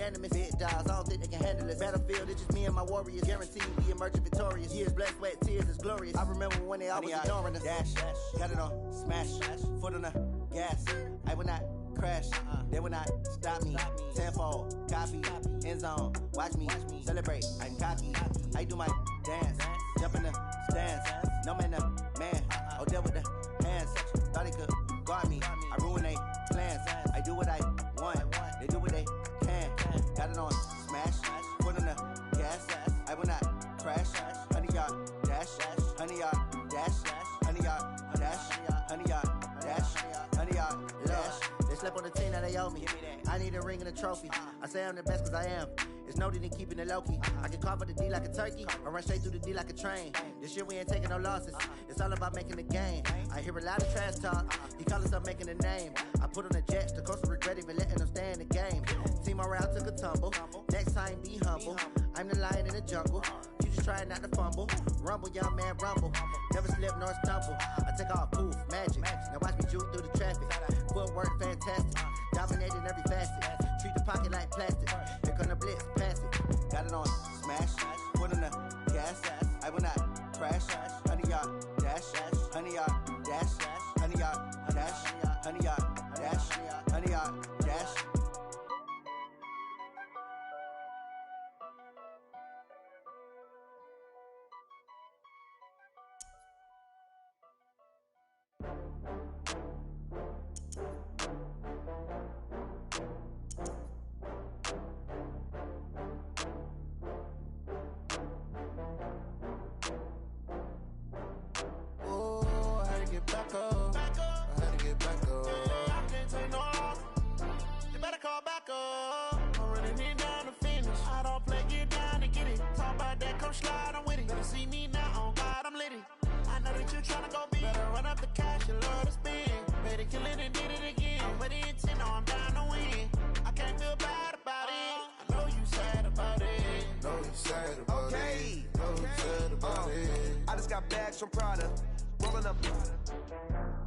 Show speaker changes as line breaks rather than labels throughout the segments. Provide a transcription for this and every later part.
unanimous. Big dogs, I don't think they can handle it. Battlefield, it's just me and my warriors. Guaranteed we emerging victorious. Years, blood, sweat, tears is glorious. I remember when they always ignoring us. Dash, got it on, smash, foot on the gas. I will not crash, they will not stop me. Tenfold, copy, end zone, watch me celebrate. I'm cocky, I do my dance, jump in the stands. No man, the man, oh, deal with the hands. Thought he could guard me, I ruin they plans. I do what I want, they do what they can. Got it on, smash, foot on the gas. I will not crash, 100-yard dash, 100-yard dash, 100-yard dash, 100-yard dash, 100-yard dash. They slept on the team that they owe me. I need a ring and a trophy. I say I'm the best cause I am. It's no need in keeping it low-key. I can carve up the D like a turkey or run straight through the D like a train. This year we ain't taking no losses. It's all about making the game. I hear a lot of trash talk. He call himself making a name. I put on the Jets. The coach will regret even letting them stay in the game. Team morale took a tumble. Next time be humble. I'm the lion in the jungle. You just trying not to fumble. Rumble, young man, rumble. Never slip nor stumble. I take off, poof, magic. Now watch me juke through the traffic. Footwork fantastic. Dominating every facet. Treat the pocket like plastic. Here come the blitz, pass it. Got it on, smash. Foot on the gas. I will not crash. 100-yard dash. 100-yard dash. 100-yard dash. 100-yard dash. 100-yard dash.
Back up. I had to get back up. I can't take no loss. You better call back up. I'm running it down to finish. I don't play, get down to get it. Talk about that, come slide, I'm with it. Better see me now, on God, I'm lit it. I know that you tryna go big. Better run up the cash, you love to spin. Better kill it and did it again. But the intent, no, I'm down to win. I can't feel bad about it. I know you sad about it.
Know you sad about it. Know you sad about it.
I just got bags from Prada. Rolling up.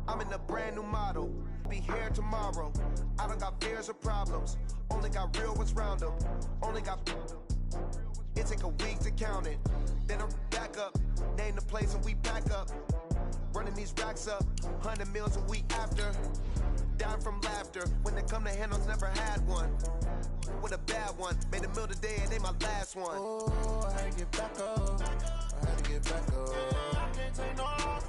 I'm in a brand new model. Be here tomorrow. I don't got fears or problems. Only got real ones round them. Only got. It take a week to count it. Then I'm back up. Name the place and we back up. Running these racks up. 100 meals a week after. Down from laughter. When they come to handles, never had one. With a bad one. Made a meal today and they my last one.
Oh, I had to get back up. I had to get back up. I can't take no loss.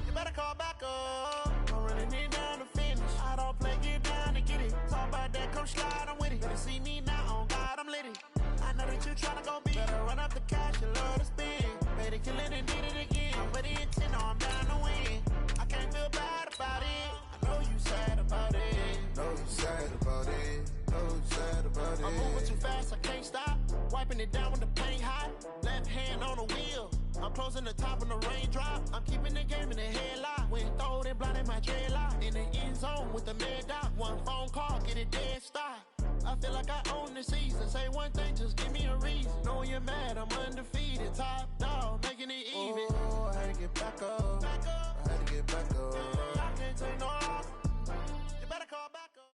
You better call back up. I'm running it down to finish. I don't play, get down to get it. Talk about that, come slide, I'm with it. Better see me now, on God, I'm lit it. I know that you tryna go big. Better run up the cash, you love to spin. Better kill it and did it again. But the intent, no, I'm down to win. I can't feel bad about it. I know you sad about it.
Know you sad about it. Know you sad about it.
I'm moving too fast, I can't stop. Wiping it down when the paint hot. Left hand on the wheel. I'm closing the top when the raindrop. I'm keeping the game in the headlock. When throwed and blinded my dreadlock. In the end zone with the mad dot. One phone call, get it dead stop. I feel like I own the season. Say one thing, just give me a reason. Knowing you're mad, I'm undefeated. Top dog, making it even.
Oh, I had to get back up. I had to get back up.
I can't take no loss. You better call back up.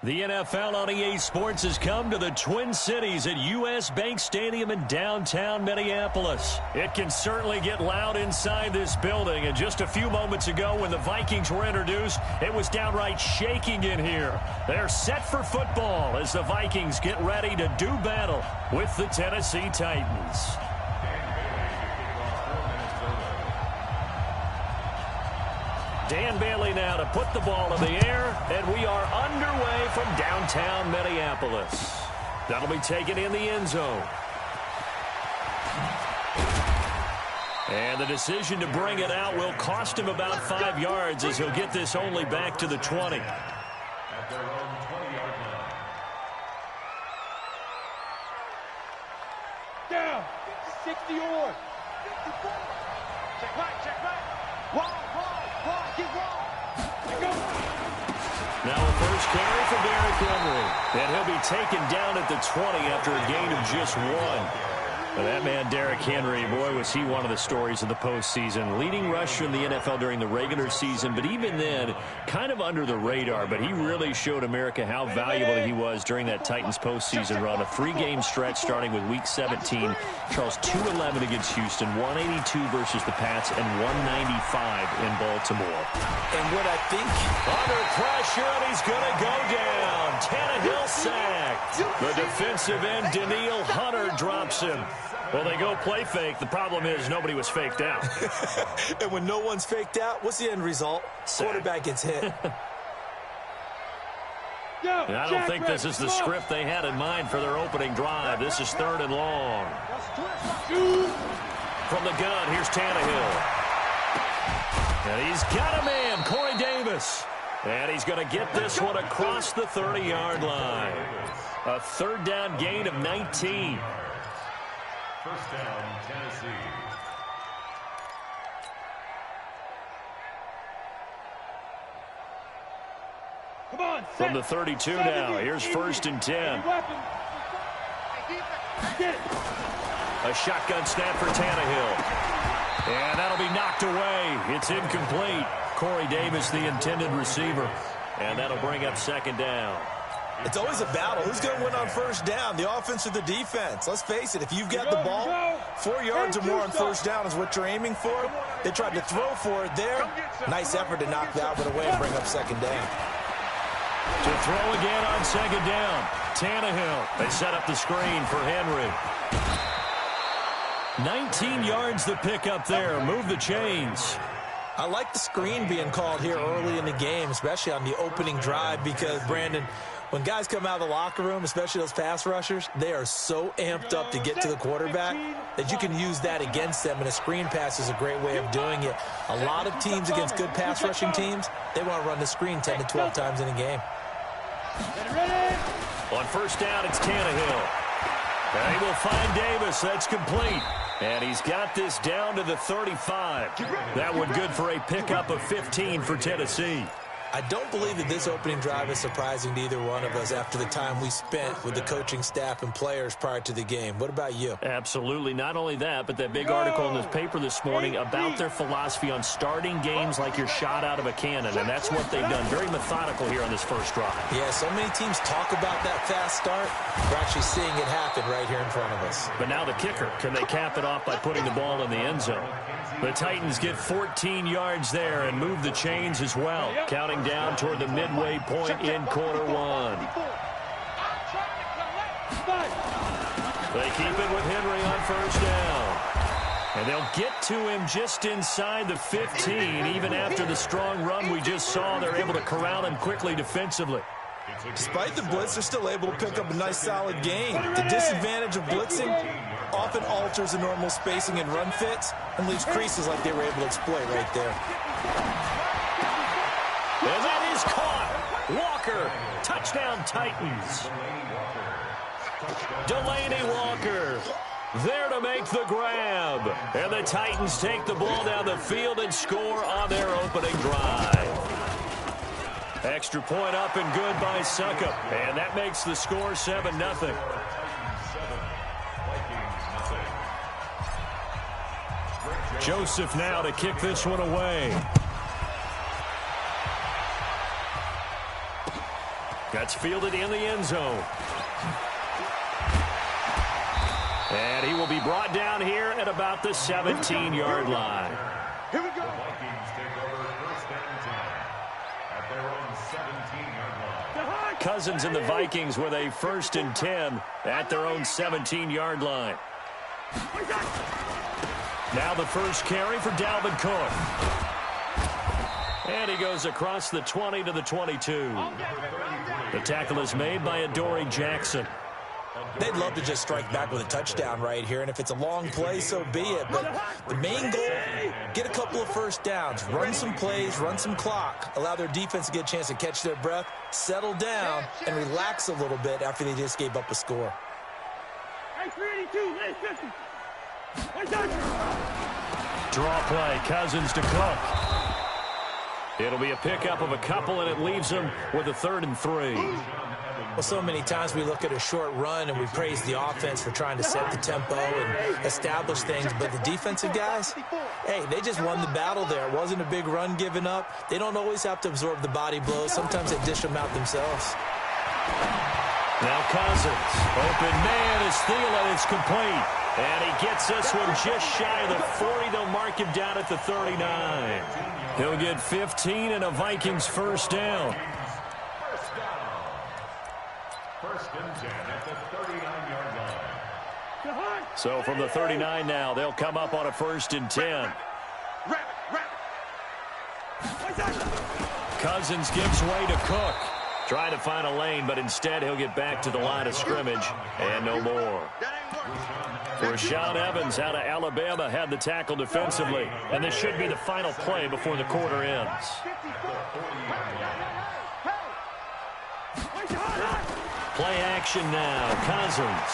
The NFL on EA Sports has come to the Twin Cities at US Bank Stadium in downtown Minneapolis. It can certainly get loud inside this building, and just a few moments ago when the Vikings were introduced, it was downright shaking in here. They're set for football as the Vikings get ready to do battle with the Tennessee Titans. Dan Bailey now to put the ball in the air, and we are underway from downtown Minneapolis. That'll be taken in the end zone. And the decision to bring it out will cost him about 5 yards as he'll get this only back to the 20.
Down, 60 or 54. Check back. Wide, get wide. Go.
Now a first carry for Derrick Henry. And he'll be taken down at the 20 after a gain of just 1. Well, that man, Derrick Henry, boy, was he one of the stories of the postseason. Leading rusher in the NFL during the regular season, but even then, kind of under the radar. But he really showed America how valuable he was during that Titans postseason run. A 3-game stretch starting with Week 17. Charles 2-11 against Houston, 182 versus the Pats, and 195 in Baltimore.
And what I think...
Under pressure, and he's going to go down. Tannehill sacked. The defensive end, Danielle Hunter, drops him. Well, they go play fake. The problem is nobody was faked out.
And when no one's faked out, what's the end result? Quarterback gets hit.
And I don't think this is the script they had in mind for their opening drive. This is 3rd and long. From the gun, here's Tannehill. And he's got a man, Corey Davis. And he's going to get this one across the 30-yard line. A 3rd down gain of 19.
First down, Tennessee.
Come on,
from the 32 now. Here's 1st and 10. A shotgun snap for Tannehill. And that'll be knocked away. It's incomplete. Corey Davis, the intended receiver. And that'll bring up 2nd down.
It's always a battle. Who's going to win on 1st down, the offense or the defense? Let's face it, if you've got the ball, 4 yards or more on 1st down is what you're aiming for. They tried to throw for it there. Nice effort to knock that one away and bring up 2nd down.
To throw again on 2nd down. Tannehill. They set up the screen for Henry. 19 yards the pick up there. Move the chains.
I like the screen being called here early in the game, especially on the opening drive, because, Brandon, when guys come out of the locker room, especially those pass rushers, they are so amped up to get to the quarterback that you can use that against them, and a screen pass is a great way of doing it. A lot of teams against good pass rushing teams, they want to run the screen 10 to 12 times in a game.
On 1st down, it's Tannehill. And he will find Davis. That's complete. And he's got this down to the 35. That one good for a pickup of 15 for Tennessee.
I don't believe that this opening drive is surprising to either one of us after the time we spent with the coaching staff and players prior to the game. What about you?
Absolutely. Not only that, but that big article in the paper this morning about their philosophy on starting games like you're shot out of a cannon, and that's what they've done. Very methodical here on this first drive.
Yeah, so many teams talk about that fast start. We're actually seeing it happen right here in front of us.
But now the kicker. Can they cap it off by putting the ball in the end zone? The Titans get 14 yards there and move the chains as well, counting down toward the midway point in quarter 1. They keep it with Henry on 1st down. And they'll get to him just inside the 15. Even after the strong run we just saw, they're able to corral him quickly defensively.
Despite the blitz, they're still able to pick up a nice solid gain. The disadvantage of blitzing often alters the normal spacing and run fits and leaves creases like they were able to exploit right there.
And that is caught. Walker, touchdown Titans. Delaney Walker there to make the grab. And the Titans take the ball down the field and score on their opening drive. Extra point up and good by Suckup. And that makes the score 7-0. Joseph now to kick this one away. That's fielded in the end zone. And he will be brought down here at about the 17-yard line.
Here we go.
The Vikings take over 1st and 10 at their own 17-yard line.
Cousins and the Vikings with a 1st and 10 at their own 17-yard line. Now the first carry for Dalvin Cook. And he goes across the 20 to the 22. The tackle is made by Adoree Jackson.
They'd love to just strike back with a touchdown right here, and if it's a long play, so be it. But the main goal, get a couple of 1st downs, run some plays, run some clock, allow their defense to get a chance to catch their breath, settle down, and relax a little bit after they just gave up a score.
Draw play, Cousins to Cook. It'll be a pickup of a couple, and it leaves them with a 3rd and 3.
Well, so many times we look at a short run and we praise the offense for trying to set the tempo and establish things, but the defensive guys, hey, they just won the battle there. It wasn't a big run given up. They don't always have to absorb the body blows. Sometimes they dish them out themselves.
Now Cousins, open man is Thielen, it's complete. And he gets this one just shy of the 40. They'll mark him down at the 39. He'll get 15 and a Vikings first down.
First and 10 at the 39-yard line.
So from the 39 now, they'll come up on a first and 10. Cousins gives way to Cook. Trying to find a lane, but instead he'll get back to the line of scrimmage and no more. Rashaan Evans out of Alabama had the tackle defensively, and this should be the final play before the quarter ends. Play action now. Cousins.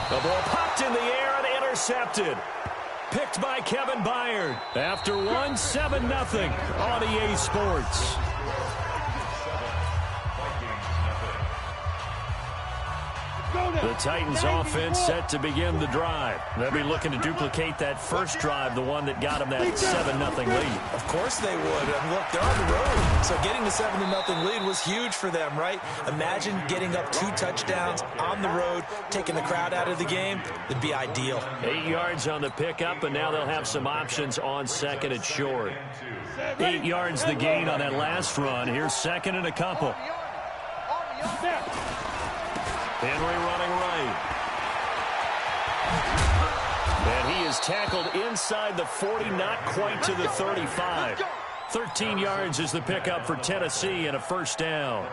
The ball popped in the air and intercepted. Picked by Kevin Byard. After 7-0 on EA Sports. The Titans offense set to begin the drive. They'll be looking to duplicate that first drive, the one that got them that 7-0 lead.
Of course they would. And look, they're on the road. So getting the 7-0 lead was huge for them, right? Imagine getting up 2 touchdowns on the road, taking the crowd out of the game. It'd be ideal.
8 yards on the pickup, and now they'll have some options on second and short. 8 yards the gain on that last run. Here's second and a couple. Henry running right. And he is tackled inside the 40, not quite to the 35. 13 yards is the pickup for Tennessee and a first down.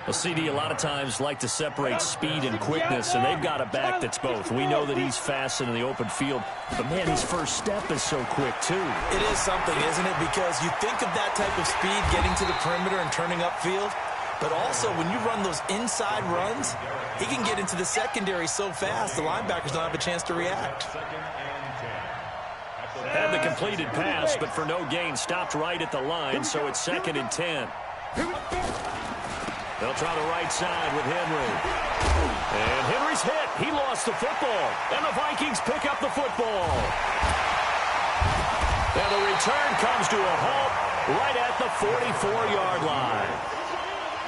A CD a lot of times like to separate speed and quickness, and they've got a back that's both. We know that he's fast in the open field, but, man, his first step is so quick, too.
It is something, isn't it? Because you think of that type of speed getting to the perimeter and turning upfield, but also when you run those inside runs, he can get into the secondary so fast the linebackers don't have a chance to react.
Had the completed pass, but for no gain, stopped right at the line, so it's second and 10. They'll try the right side with Henry. And Henry's hit. He lost the football. And the Vikings pick up the football. And the return comes to a halt right at the 44-yard line.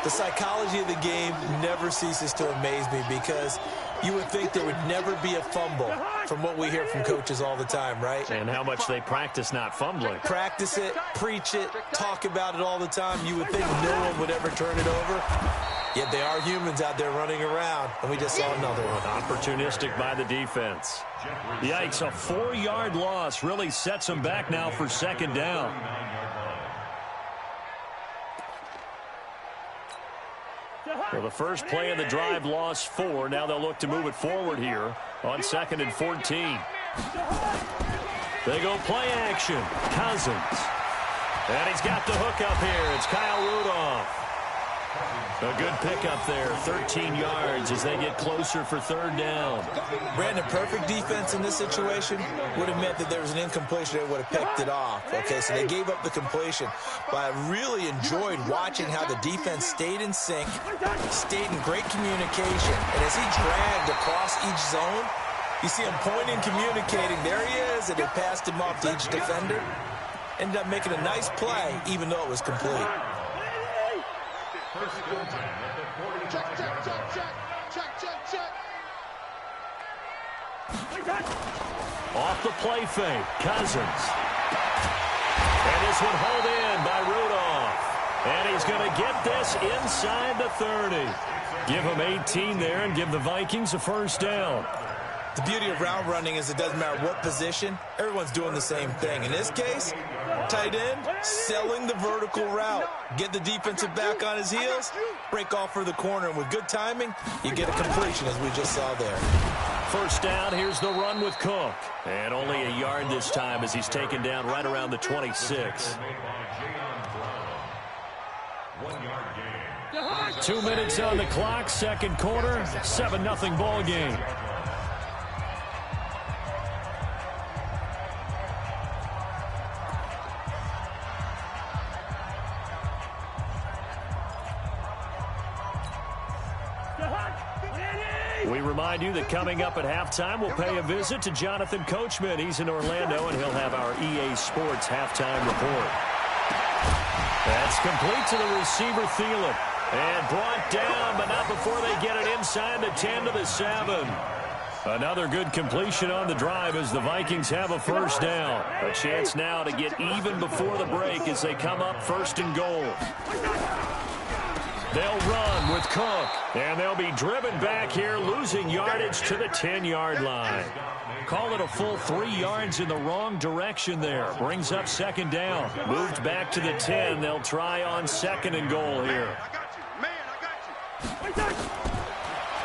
The psychology of the game never ceases to amaze me because you would think there would never be a fumble from what we hear from coaches all the time, right?
And how much they practice not fumbling.
Practice it, preach it, talk about it all the time. You would think no one would ever turn it over. Yet they are humans out there running around, and we just saw another one.
Opportunistic by the defense. Yikes, a 4-yard loss really sets them back now for second down. Well, the first play of the drive lost 4. Now they'll look to move it forward here on second and 14. They go play action. Cousins. And he's got the hook up here. It's Kyle Rudolph. A good pickup there, 13 yards as they get closer for third down.
Brandon, perfect defense in this situation would have meant that there was an incompletion. They would have picked it off. Okay, so they gave up the completion. But I really enjoyed watching how the defense stayed in sync, stayed in great communication. And as he dragged across each zone, you see him pointing, communicating. There he is, and they passed him off to each defender. Ended up making a nice play, even though it was complete.
Off the play fake, Cousins. And this one hauled in by Rudolph. And he's going to get this inside the 30. Give him 18 there and give the Vikings a first down.
The beauty of route running is it doesn't matter what position, everyone's doing the same thing. In this case, tight end, selling the vertical route. Get the defensive back on his heels, break off for the corner, and with good timing, you get a completion as we just saw there.
First down, here's the run with Cook. And only a yard this time as he's taken down right around the 26. 2 minutes on the clock, second quarter, 7-0 ball game. We remind you that coming up at halftime, we'll pay a visit to Jonathan Coachman. He's in Orlando, and he'll have our EA Sports halftime report. That's complete to the receiver, Thielen. And brought down, but not before they get it inside the 10 to the 7. Another good completion on the drive as the Vikings have a first down. A chance now to get even before the break as they come up 1st and goal. They'll run with Cook, and they'll be driven back here, losing yardage to the 10-yard line. Call it a full 3 yards in the wrong direction there. Brings up 2nd down. Moved back to the 10. They'll try on 2nd and goal here.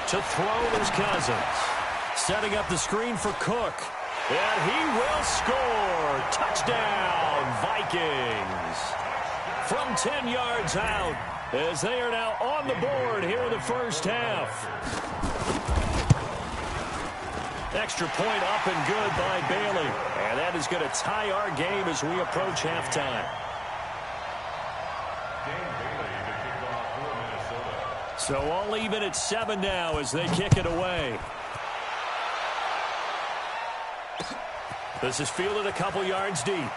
To throw is Cousins. Setting up the screen for Cook. And he will score. Touchdown, Vikings. From 10 yards out, as they are now on the board here in the first half. Extra point up and good by Bailey. And that is going to tie our game as we approach halftime. So all even at 7 now as they kick it away. This is fielded a couple yards deep.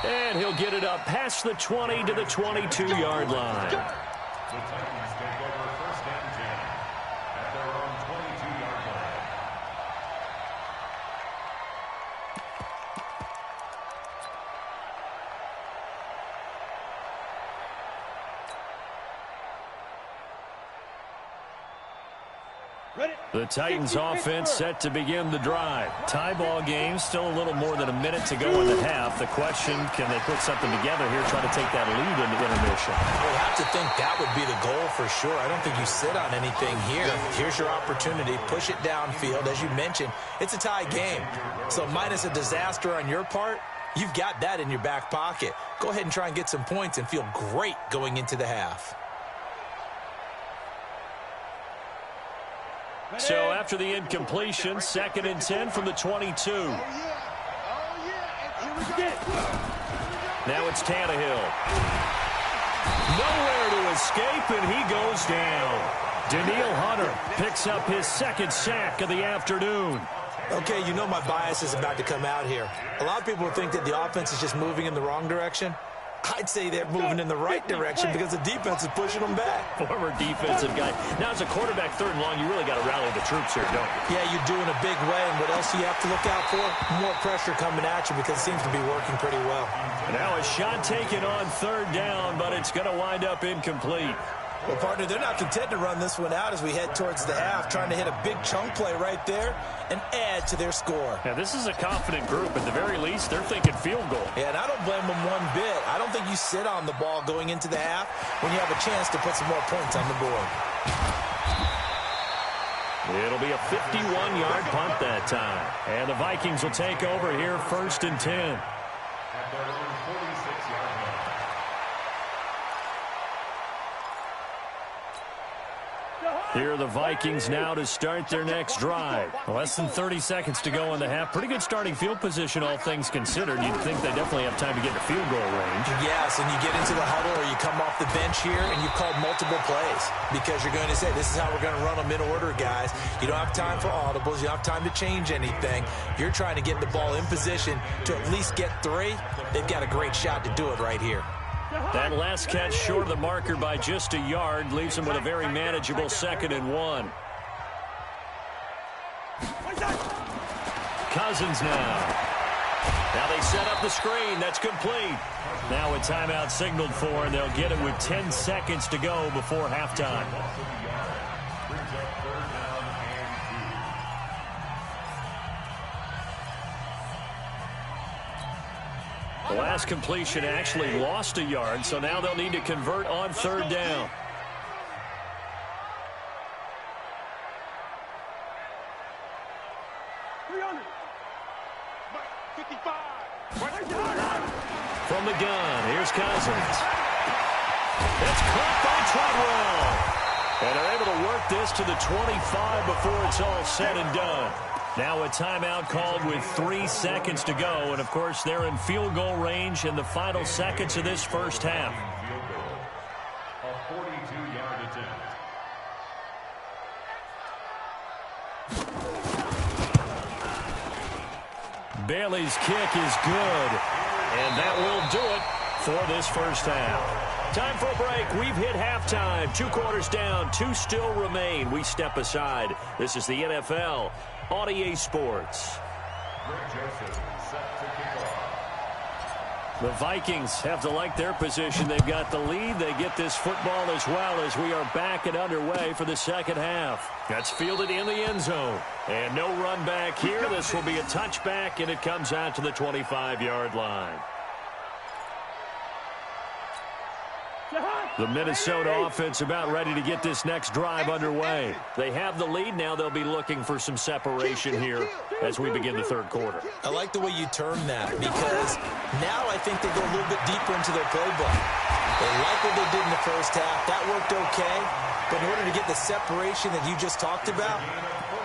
And he'll get it up past the 20 to the 22-yard line.
The Titans take over 1st and 10 at their own 22-yard line.
The Titans offense set to begin the drive. Tie ball game, still a little more than a minute to go in the half. The question, can they put something together here, try to take that lead into intermission?
We'll have to think that would be the goal for sure. I don't think you sit on anything here. Here's your opportunity. Push it downfield. As you mentioned, it's a tie game. So minus a disaster on your part, you've got that in your back pocket. Go ahead and try and get some points and feel great going into the half.
So after the incompletion, 2nd and 10 from the 22. Now it's Tannehill. Nowhere to escape, and he goes down. Danielle Hunter picks up his 2nd sack of the afternoon.
Okay, you know my bias is about to come out here. A lot of people think that the offense is just moving in the wrong direction. I'd say they're moving in the right direction because the defense is pushing them back.
Former defensive guy. Now, as a quarterback, 3rd and long, you really got to rally the troops here, don't you?
Yeah, you do in a big way. And what else do you have to look out for? More pressure coming at you because it seems to be working pretty well.
Now a shot taken on 3rd down, but it's going to wind up incomplete.
Well, partner, they're not content to run this one out as we head towards the half, trying to hit a big chunk play right there and add to their score.
Yeah, this is a confident group. At the very least, they're thinking field goal.
Yeah, and I don't blame them one bit. I don't think you sit on the ball going into the half when you have a chance to put some more points on the board.
It'll be a 51-yard punt that time. And the Vikings will take over here 1st and 10.
At their own 46-yard line.
Here are the Vikings now to start their next drive. Less than 30 seconds to go in the half. Pretty good starting field position, all things considered. You'd think they definitely have time to get to field goal range.
Yes, and you get into the huddle or you come off the bench here and you've called multiple plays because you're going to say, this is how we're going to run them in order, guys. You don't have time for audibles. You don't have time to change anything. You're trying to get the ball in position to at least get 3. They've got a great shot to do it right here.
That last catch short of the marker by just a yard leaves him with a very manageable 2nd and 1. Cousins now. Now they set up the screen. That's complete. Now a timeout signaled for, and they'll get it with 10 seconds to go before halftime. The last completion actually lost a yard, so now they'll need to convert on 3rd down. From the gun, here's Cousins. It's caught by Treadwell. And they're able to work this to the 25 before it's all said and done. Now a timeout called with 3 seconds to go. And, of course, they're in field goal range in the final seconds of this first half.
A 42-yard attempt.
Bailey's kick is good. And that will do it for this first half. Time for a break. We've hit halftime. 2 quarters down. 2 still remain. We step aside. This is the NFL on EA Sports. The Vikings have to like their position. They've got the lead. They get this football as well as we are back and underway for the second half. That's fielded in the end zone. And no run back here. This will be a touchback, and it comes out to the 25-yard line. The Minnesota offense about ready to get this next drive underway. They have the lead. Now they'll be looking for some separation here as we begin the third quarter.
I like the way you term that, because now I think they go a little bit deeper into their playbook. They like what they did in the first half. That worked okay. But in order to get the separation that you just talked about,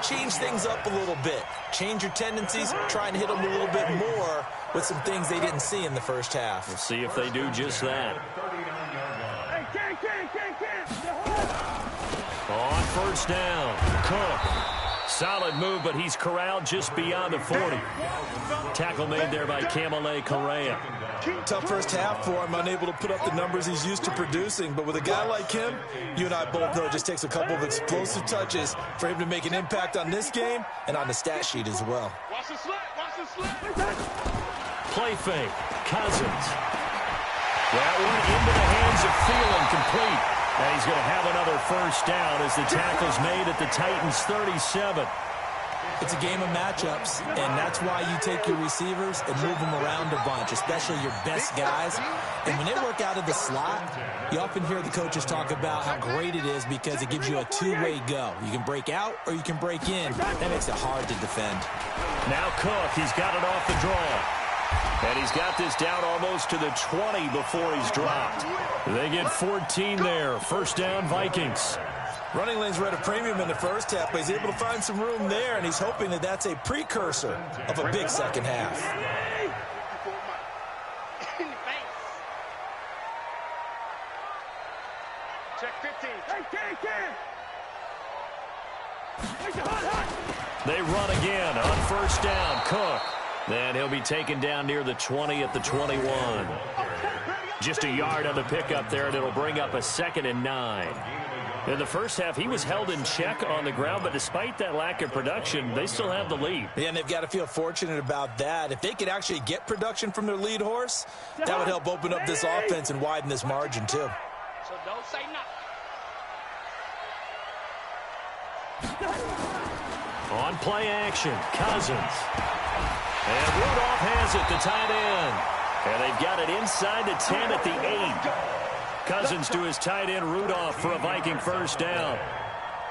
change things up a little bit. Change your tendencies. Try and hit them a little bit more with some things they didn't see in the first half.
We'll see if they do just that. On first down, Cook. Solid move, but he's corralled just beyond the 40. Tackle made there by Kamale Correa.
Tough first half for him, unable to put up the numbers he's used to producing. But with a guy like him, you and I both know it just takes a couple of explosive touches for him to make an impact on this game and on the stat sheet as well.
Watch the slip, watch the slip.
Play fake, Cousins. That one into the hands of Thielen, complete. And he's going to have another first down as the tackle's made at the Titans' 37.
It's a game of matchups, and that's why you take your receivers and move them around a bunch, especially your best guys. And when they work out of the slot, you often hear the coaches talk about how great it is because it gives you a two-way go. You can break out or you can break in. That makes it hard to defend.
Now Cook, he's got it off the draw. And he's got this down almost to the 20 before he's dropped. They get 14 there. First down, Vikings.
Running lanes were at a premium in the first half, but he's able to find some room there, and he's hoping that that's a precursor of a big second half.
Check 15.
They run again on first down. Cook. Then he'll be taken down near the 20 at the 21. Just a yard on the pickup there, and it'll bring up a 2nd and 9. In the first half, he was held in check on the ground, but despite that lack of production, they still have the lead.
Yeah, and they've got to feel fortunate about that. If they could actually get production from their lead horse, that would help open up this offense and widen this margin, too.
So don't say nothing.
On play action, Cousins. And Rudolph has it, the tight end. And they've got it inside the 10 at the 8. Cousins to his tight end, Rudolph, for a Viking first down.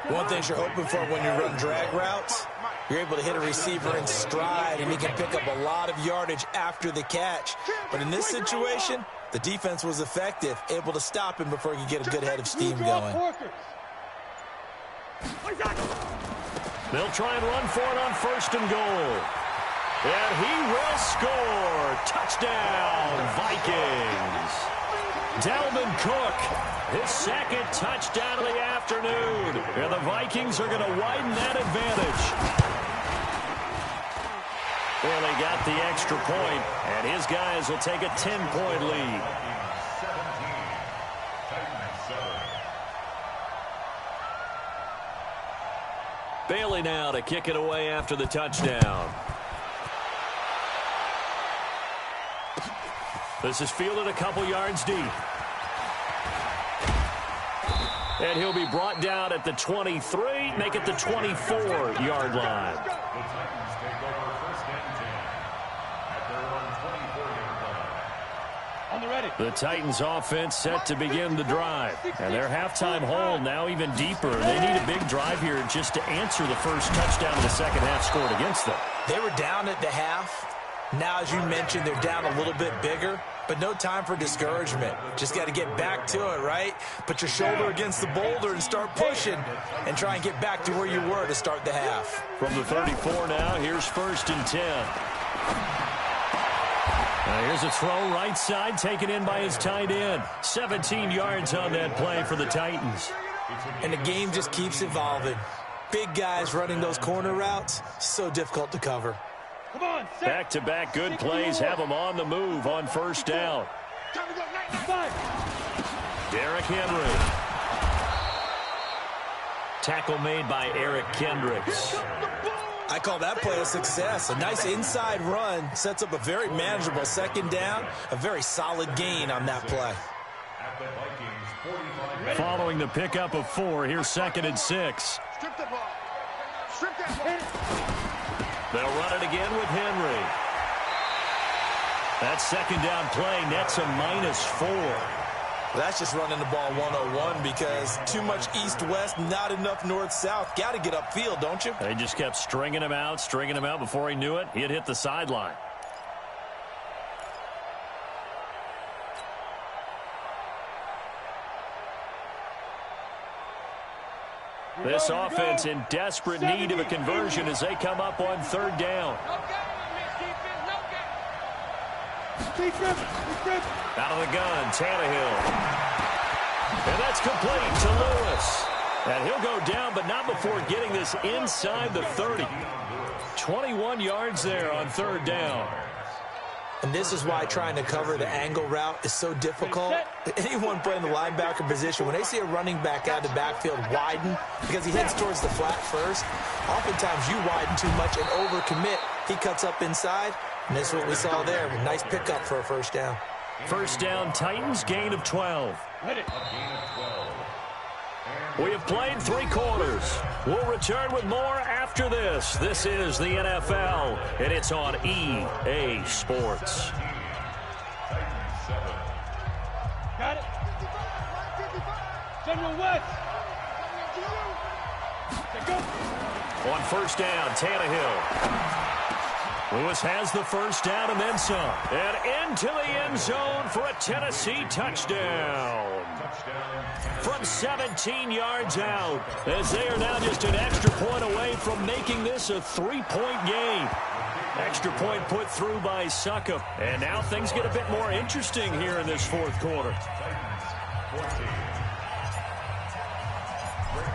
One thing you're hoping for when you run drag routes, you're able to hit a receiver in stride, and he can pick up a lot of yardage after the catch. But in this situation, the defense was effective, able to stop him before he could get a good head of steam going.
They'll try and run for it on first and goal. And he will score. Touchdown, Vikings. Dalvin Cook, his second touchdown of the afternoon. And the Vikings are going to widen that advantage. Well, they got the extra point, and his guys will take a 10-point lead. Bailey now to kick it away after the touchdown. This is fielded a couple yards deep. And he'll be brought down at the 23, make it the 24-yard line.
The Titans take over first and 10 at their own 24-yard line.
On the ready.
The Titans offense set to begin the drive. And their halftime hole now even deeper. They need a big drive here just to answer the first touchdown of the second half scored against them.
They were down at the half. Now, as you mentioned, they're down a little bit bigger, but no time for discouragement. Just got to get back to it, right? Put your shoulder against the boulder and start pushing and try and get back to where you were to start the half.
From the 34 now, here's first and 10. Now here's a throw right side taken in by his tight end. 17 yards on that play for the Titans.
And the game just keeps evolving. Big guys running those corner routes, so difficult to cover.
Back-to-back good plays have them on the move on first down. Derrick Henry. Tackle made by Eric Kendricks.
I call that play a success. A nice inside run sets up a very manageable second down. A very solid gain on that play.
Following the pickup of 4, here's 2nd and 6.
Strip the ball. Strip that ball.
They'll run it again with Henry. That second down play nets a -4.
That's just running the ball 101 because too much east-west, not enough north-south. Got to get upfield, don't you?
They just kept stringing him out. Before he knew it, he had hit the sideline. This offense in desperate need of a conversion as they come up on 3rd down. Out of the gun, Tannehill. And that's complete to Lewis. And he'll go down, but not before getting this inside the 30. 21 yards there on 3rd down.
And this is why trying to cover the angle route is so difficult. Anyone playing the linebacker position, when they see a running back out of the backfield widen because he heads towards the flat first, oftentimes you widen too much and overcommit. He cuts up inside, and that's what we saw there. A nice pickup for a first down.
First down, Titans, gain of 12. We have played 3 quarters. We'll return with more after this. This is the NFL, and it's on EA Sports.
Got it. General West.
On first down, Tannehill. Lewis has the first down and then some. And into the end zone for a Tennessee touchdown. From 17 yards out, as they are now just an extra point away from making this a 3-point game. Extra point put through by Suckup. And now things get a bit more interesting here in this 4th quarter.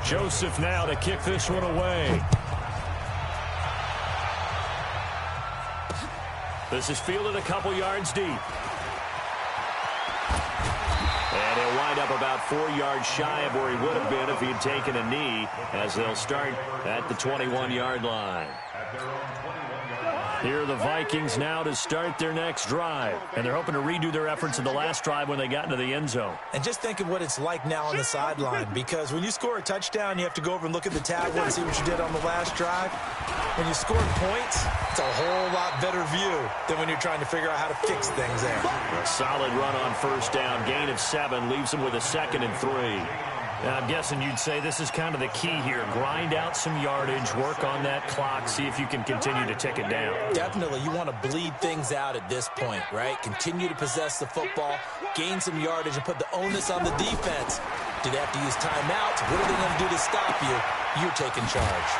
Joseph now to kick this one away. This is fielded a couple yards deep. And he'll wind up about 4 yards shy of where he would have been if he had taken a knee, as they'll start at the 21-yard line. Here are the Vikings now to start their next drive. And they're hoping to redo their efforts in the last drive when they got into the end zone.
And just think of what it's like now on the sideline, because when you score a touchdown, you have to go over and look at the tablet and see what you did on the last drive. When you score points, it's a whole lot better view than when you're trying to figure out how to fix things there.
A solid run on first down. Gain of 7 leaves them with a 2nd and 3. Now, I'm guessing you'd say this is kind of the key here. Grind out some yardage, work on that clock, see if you can continue to tick it down.
Definitely. You want to bleed things out at this point, right? Continue to possess the football, gain some yardage, and put the onus on the defense. Do they have to use timeouts? What are they going to do to stop you? You're taking charge.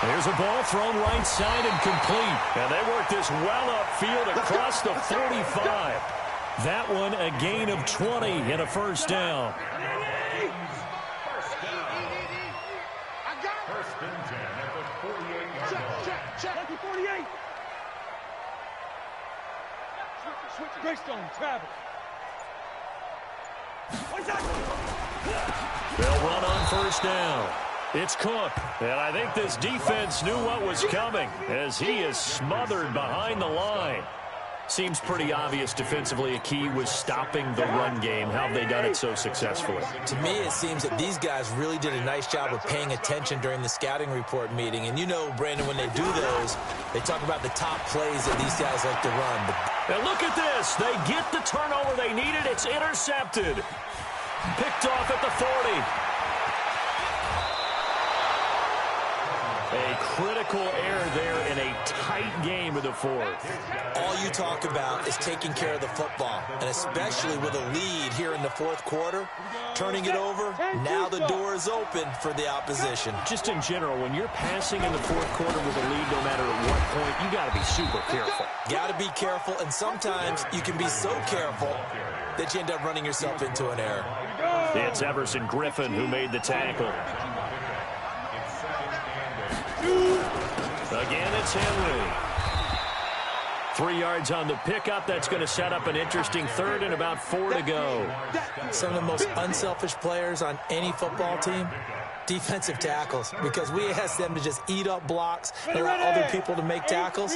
There's a ball thrown right side and complete. And they work this well upfield across the 45. That one a gain of 20 and a first down. They'll run on first down. It's Cook, and I think this defense knew what was coming as he is smothered behind the line. Seems pretty obvious defensively a key was stopping the run game. How have they done it so successfully?
To me, it seems that these guys really did a nice job of paying attention during the scouting report meeting. And you know, Brandon, when they do those, they talk about the top plays that these guys like to run.
And look at this. They get the turnover they needed. It's intercepted. Picked off at the 40. A critical error there in a tight game of the 4th.
All you talk about is taking care of the football, and especially with a lead here in the 4th quarter, turning it over, now the door is open for the opposition.
Just in general, when you're passing in the 4th quarter with a lead, no matter at what point, you got to be super careful.
Got to be careful, and sometimes you can be so careful that you end up running yourself into an error.
It's Everson Griffin who made the tackle. Again, it's Henry. 3 yards on the pickup. That's going to set up an interesting third and about 4 to go.
Some of the most unselfish players on any football team, defensive tackles, because we ask them to just eat up blocks and allow other people to make tackles.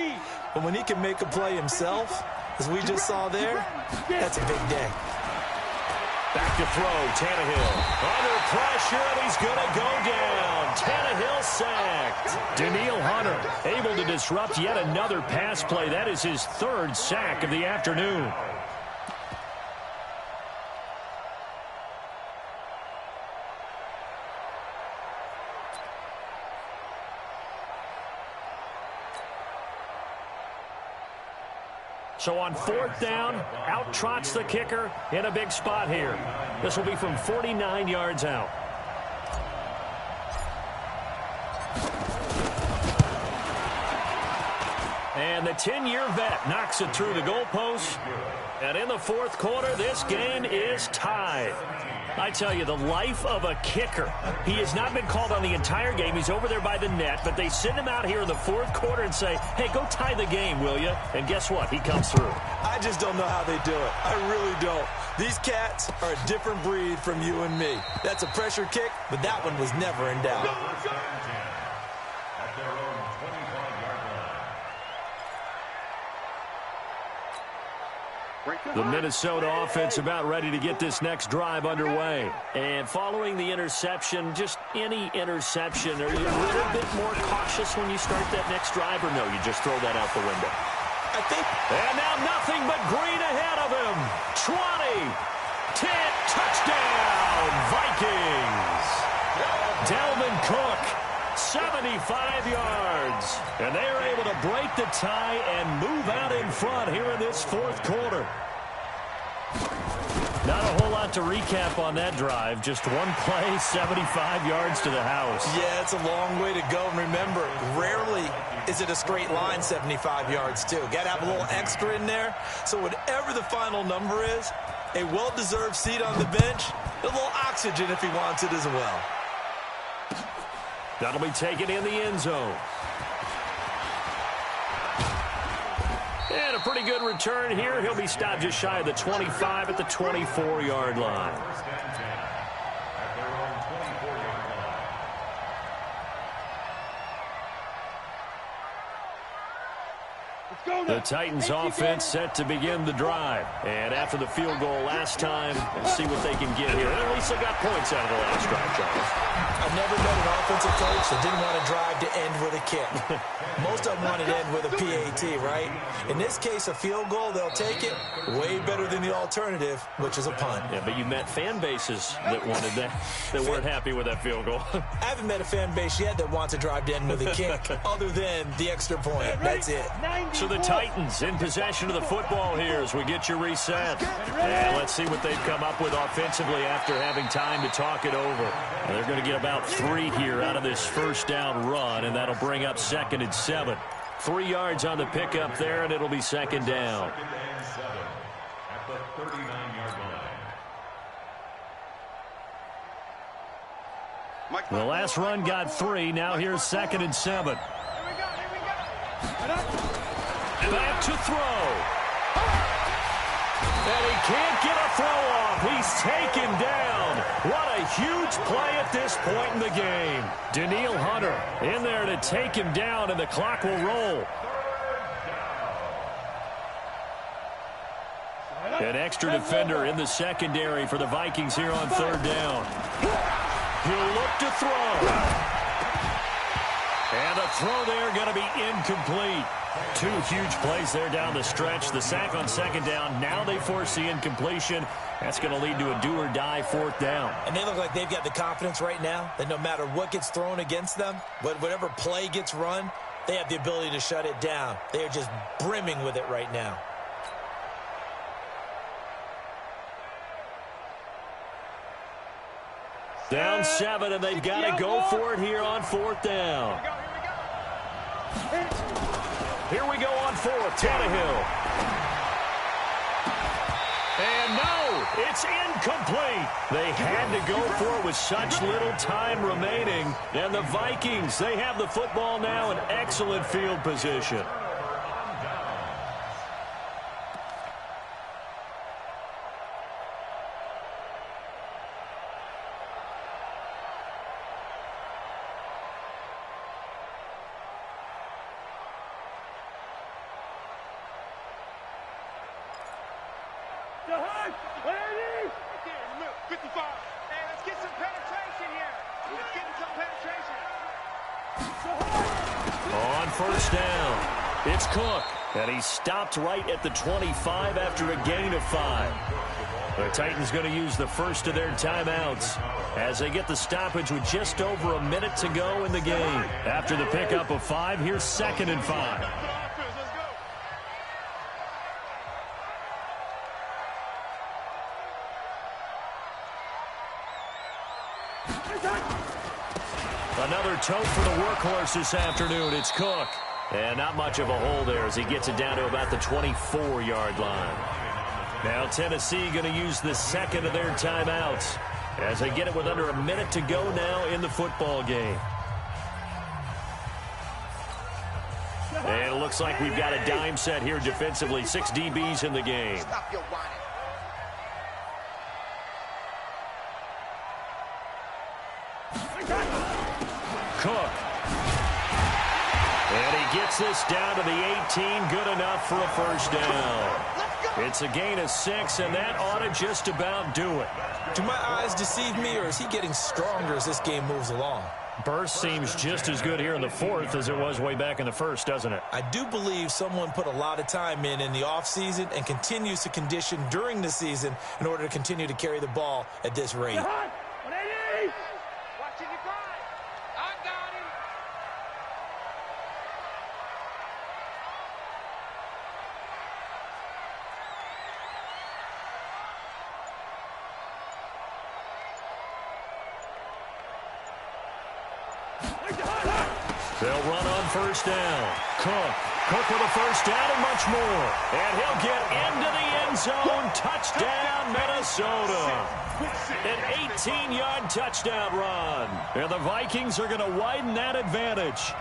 But when he can make a play himself, as we just saw there, that's a big day.
Back to throw, Tannehill. Under pressure, and he's going to go down. Tannehill sacked. Danielle Hunter able to disrupt yet another pass play. That is his 3rd sack of the afternoon. So on 4th down, out trots the kicker in a big spot here. This will be from 49 yards out. And the 10-year vet knocks it through the goalpost. And in the 4th quarter, this game is tied. I tell you, the life of a kicker. He has not been called on the entire game. He's over there by the net, but they send him out here in the 4th quarter and say, hey, go tie the game, will you? And guess what? He comes through.
I just don't know how they do it. I really don't. These cats are a different breed from you and me. That's a pressure kick, but that one was never in doubt.
At their own 25-yard line.
The Minnesota offense about ready to get this next drive underway. And following the interception, just any interception, are you a little bit more cautious when you start that next drive, or no, you just throw that out the window?
I think.
And now nothing but green ahead of him. 20, 10, touchdown, Vikings. Dalvin Cook, 75 yards. And they are able to break the tie and move out in front here in this 4th quarter. Not a whole lot to recap on that drive. Just one play, 75 yards to the house.
Yeah, it's a long way to go. And remember, rarely is it a straight line 75 yards, too. Got to have a little extra in there. So whatever the final number is, a well-deserved seat on the bench, a little oxygen if he wants it as well.
That'll be taken in the end zone. And a pretty good return here. He'll be stopped just shy of the 25 at the 24-yard line.
At their own 24-yard line.
The Titans offense set to begin the drive. And after the field goal last time, we'll see what they can get here. And at least they got points out of the last drive, Charles.
I've never met an offensive coach that didn't want to drive to end with a kick. Most of them wanted to end with a PAT, right? In this case, a field goal, they'll take it. Way better than the alternative, which is a punt.
Yeah, but you met fan bases that wanted that, that weren't happy with that field goal.
I haven't met a fan base yet that wants to drive to end with a kick, other than the extra point. That's it.
So the Titans in possession of the football here as we get you reset. And let's see what they've come up with offensively after having time to talk it over. And they're going to get about 3 here out of this first down run, and that'll bring up 2nd and 7. 3 yards on the pickup there, and it'll be 2nd down.
2nd and 7 at the 39-yard line.
The last run got 3. Now here's 2nd and 7. Back to throw. And he can't get a throw off. He's taken down. What a huge play at this point in the game. Danielle Hunter in there to take him down, and the clock will roll. An extra defender in the secondary for the Vikings here on 3rd down. He'll look to throw. And a throw there going to be incomplete. 2 huge plays there down the stretch. The sack on 2nd down. Now they force the incompletion. That's going to lead to a do-or-die 4th down.
And they look like they've got the confidence right now that no matter what gets thrown against them, but whatever play gets run, they have the ability to shut it down. They are just brimming with it right now.
Down 7, and they've got to go for it here on 4th down. Here we go on 4th. Tannehill. And no, it's incomplete. They had to go for it with such little time remaining. And the Vikings, they have the football now in excellent field position.
Look, 55. Hey, let's get some penetration here. Let's get some penetration.
On first down, it's Cook. And he stopped right at the 25 after a gain of 5. The Titans going to use the first of their timeouts as they get the stoppage with just over a minute to go in the game. After the pickup of 5, here's 2nd and 5. Another tote for the workhorse this afternoon. It's Cook. And not much of a hole there as he gets it down to about the 24-yard line. Now Tennessee going to use the second of their timeouts as they get it with under a minute to go now in the football game. And it looks like we've got a dime set here defensively. 6 DBs in the game.
Stop your whining.
Cook. And he gets this down to the 18. Good enough for a first down. It's a gain of 6, and that ought to just about do it.
Do my eyes deceive me, or is he getting stronger as this game moves along?
Burst seems just as good here in the 4th as it was way back in the 1st, doesn't it?
I do believe someone put a lot of time in the offseason and continues to condition during the season in order to continue to carry the ball at this rate.
Watching you cry. I got him.
They'll run on first down. Cook with a first down and much more. And he'll get into the end zone. Touchdown, Minnesota. An 18-yard touchdown run. And the Vikings are going to widen that advantage.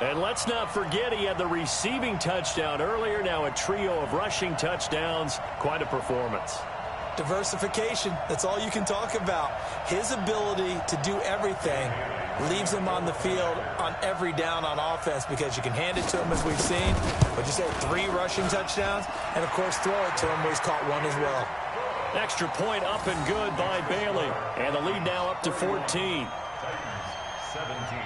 And let's not forget he had the receiving touchdown earlier. Now a trio of rushing touchdowns. Quite a performance.
Diversification, that's all you can talk about. His ability to do everything leaves him on the field on every down on offense because you can hand it to him as we've seen. But you say 3 rushing touchdowns, and of course throw it to him where he's caught 1 as well.
Extra point up and good by Bailey. And the lead now up to 14.
17.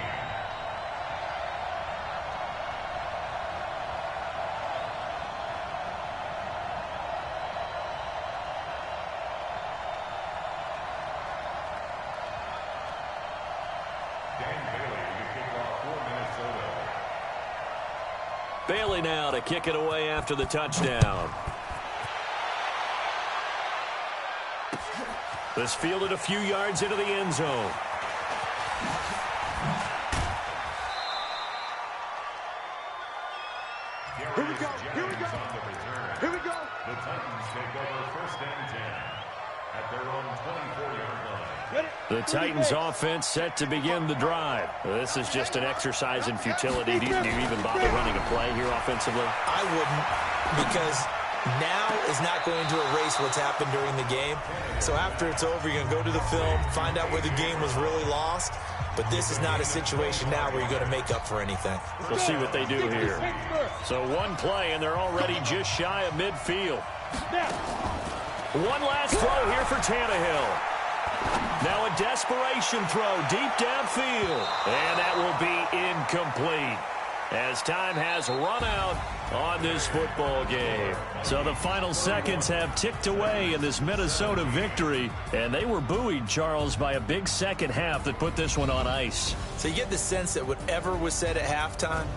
Bailey now to kick it away after the touchdown. This fielded a few yards into the end zone.
Here we go. Here we go. Here we go.
The Titans take over 1st and 10 at their own 24-yard line.
The Titans offense set to begin the drive. This is just an exercise in futility. Do you even bother running a play here offensively?
I wouldn't, because now is not going to erase what's happened during the game. So after it's over, you're going to go to the film, find out where the game was really lost. But this is not a situation now where you're going to make up for anything.
We'll see what they do here. So one play, and they're already just shy of midfield. One last throw here for Tannehill. Now a desperation throw deep downfield. And that will be incomplete as time has run out on this football game. So the final seconds have ticked away in this Minnesota victory. And they were buoyed, Charles, by a big second half that put this one on ice.
So you get the sense that whatever was said at halftime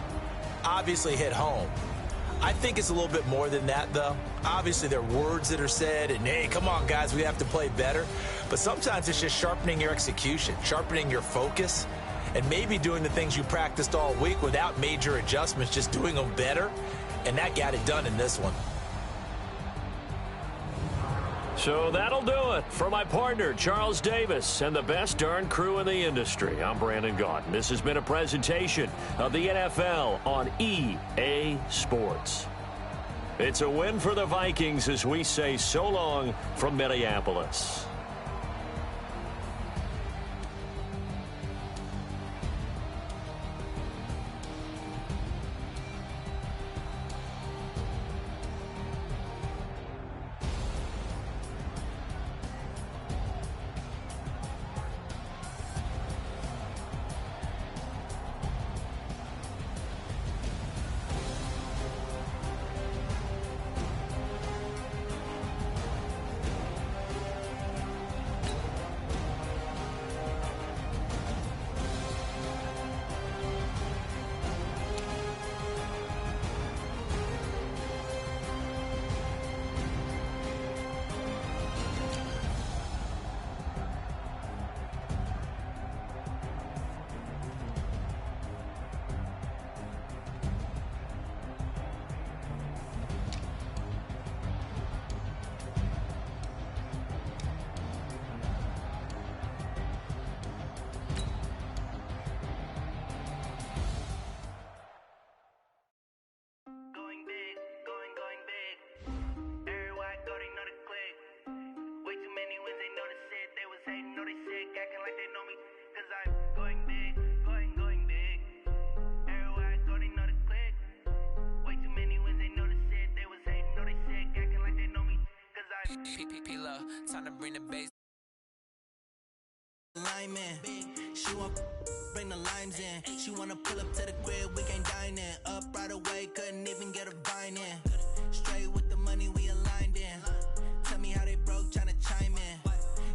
obviously hit home. I think it's a little bit more than that, though. Obviously, there are words that are said, and, hey, come on, guys, we have to play better. But sometimes it's just sharpening your execution, sharpening your focus, and maybe doing the things you practiced all week without major adjustments, just doing them better. And that got it done in this one.
So that'll do it for my partner, Charles Davis, and the best darn crew in the industry. I'm Brandon Gaudin. This has been a presentation of the NFL on EA Sports. It's a win for the Vikings as we say so long from Minneapolis.
Time to bring the bass.
Lineman, she want bring the limes in. She wanna pull up to the crib, we can't dine in. Up right away, couldn't even get a vine in. Straight with the money we aligned in. Tell me how they broke, tryna chime in.